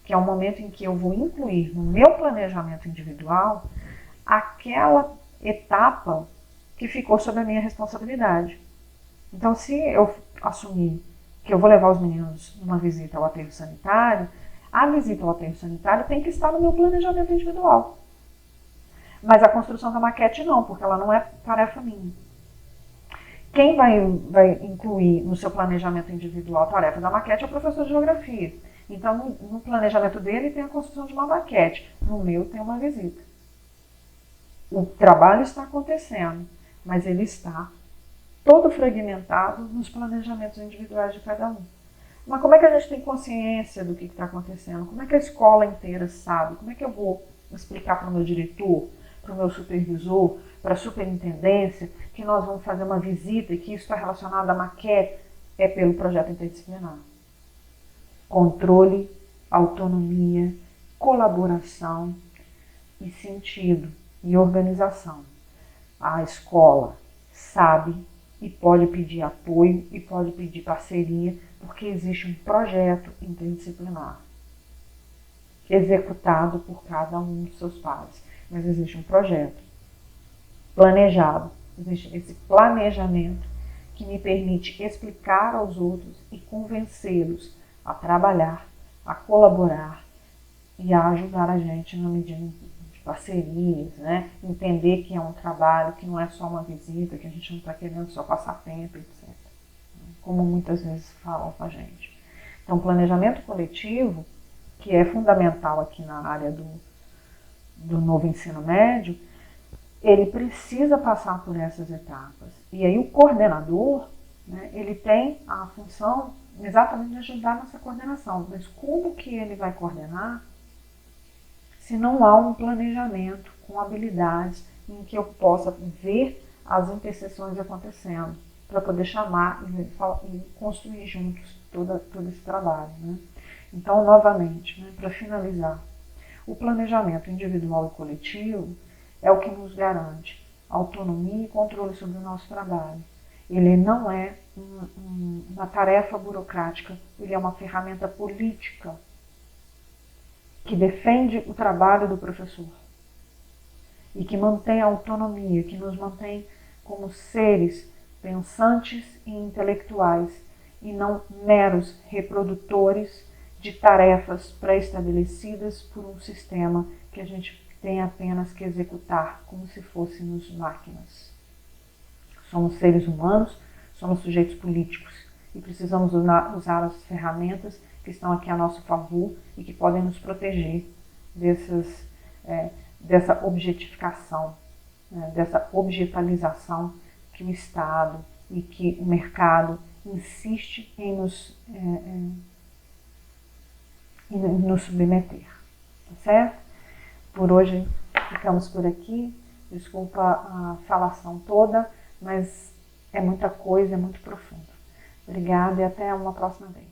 que é o momento em que eu vou incluir no meu planejamento individual aquela etapa que ficou sob a minha responsabilidade. Então, se eu assumir que eu vou levar os meninos numa visita ao aterro sanitário, a visita ao aterro sanitário tem que estar no meu planejamento individual. Mas a construção da maquete não, porque ela não é tarefa minha. Quem vai incluir no seu planejamento individual a tarefa da maquete é o professor de geografia. Então, no planejamento dele tem a construção de uma maquete, no meu tem uma visita. O trabalho está acontecendo, mas ele está todo fragmentado nos planejamentos individuais de cada um. Mas como é que a gente tem consciência do que está acontecendo? Como é que a escola inteira sabe? Como é que eu vou explicar para o meu diretor, para o meu supervisor, para a superintendência, que nós vamos fazer uma visita e que isso está relacionado à maquete? É pelo projeto interdisciplinar. Controle, autonomia, colaboração e sentido e organização. A escola sabe e pode pedir apoio e pode pedir parceria, porque existe um projeto interdisciplinar executado por cada um dos seus pares. Mas existe um projeto planejado, existe esse planejamento que me permite explicar aos outros e convencê-los a trabalhar, a colaborar e a ajudar a gente na medida de parcerias, né? Entender que é um trabalho, que não é só uma visita, que a gente não está querendo só passar tempo, etc. Como muitas vezes falam com a gente. Então, planejamento coletivo, que é fundamental aqui na área do novo ensino médio, ele precisa passar por essas etapas. E aí o coordenador, né, ele tem a função exatamente de ajudar nessa coordenação. Mas como que ele vai coordenar se não há um planejamento com habilidades em que eu possa ver as interseções acontecendo, para poder chamar e construir juntos todo esse trabalho. Né? Então, novamente, né, para finalizar, o planejamento individual e coletivo é o que nos garante autonomia e controle sobre o nosso trabalho. Ele não é uma tarefa burocrática, ele é uma ferramenta política que defende o trabalho do professor e que mantém a autonomia, que nos mantém como seres pensantes e intelectuais e não meros reprodutores de tarefas pré-estabelecidas por um sistema que a gente tem apenas que executar como se fôssemos máquinas. Somos seres humanos, somos sujeitos políticos e precisamos usar as ferramentas que estão aqui a nosso favor e que podem nos proteger dessa objetificação, dessa objetalização que o Estado e que o mercado insiste em nos submeter. Tá certo? Por hoje ficamos por aqui. Desculpa a falação toda, mas é muita coisa, é muito profundo. Obrigada e até uma próxima vez.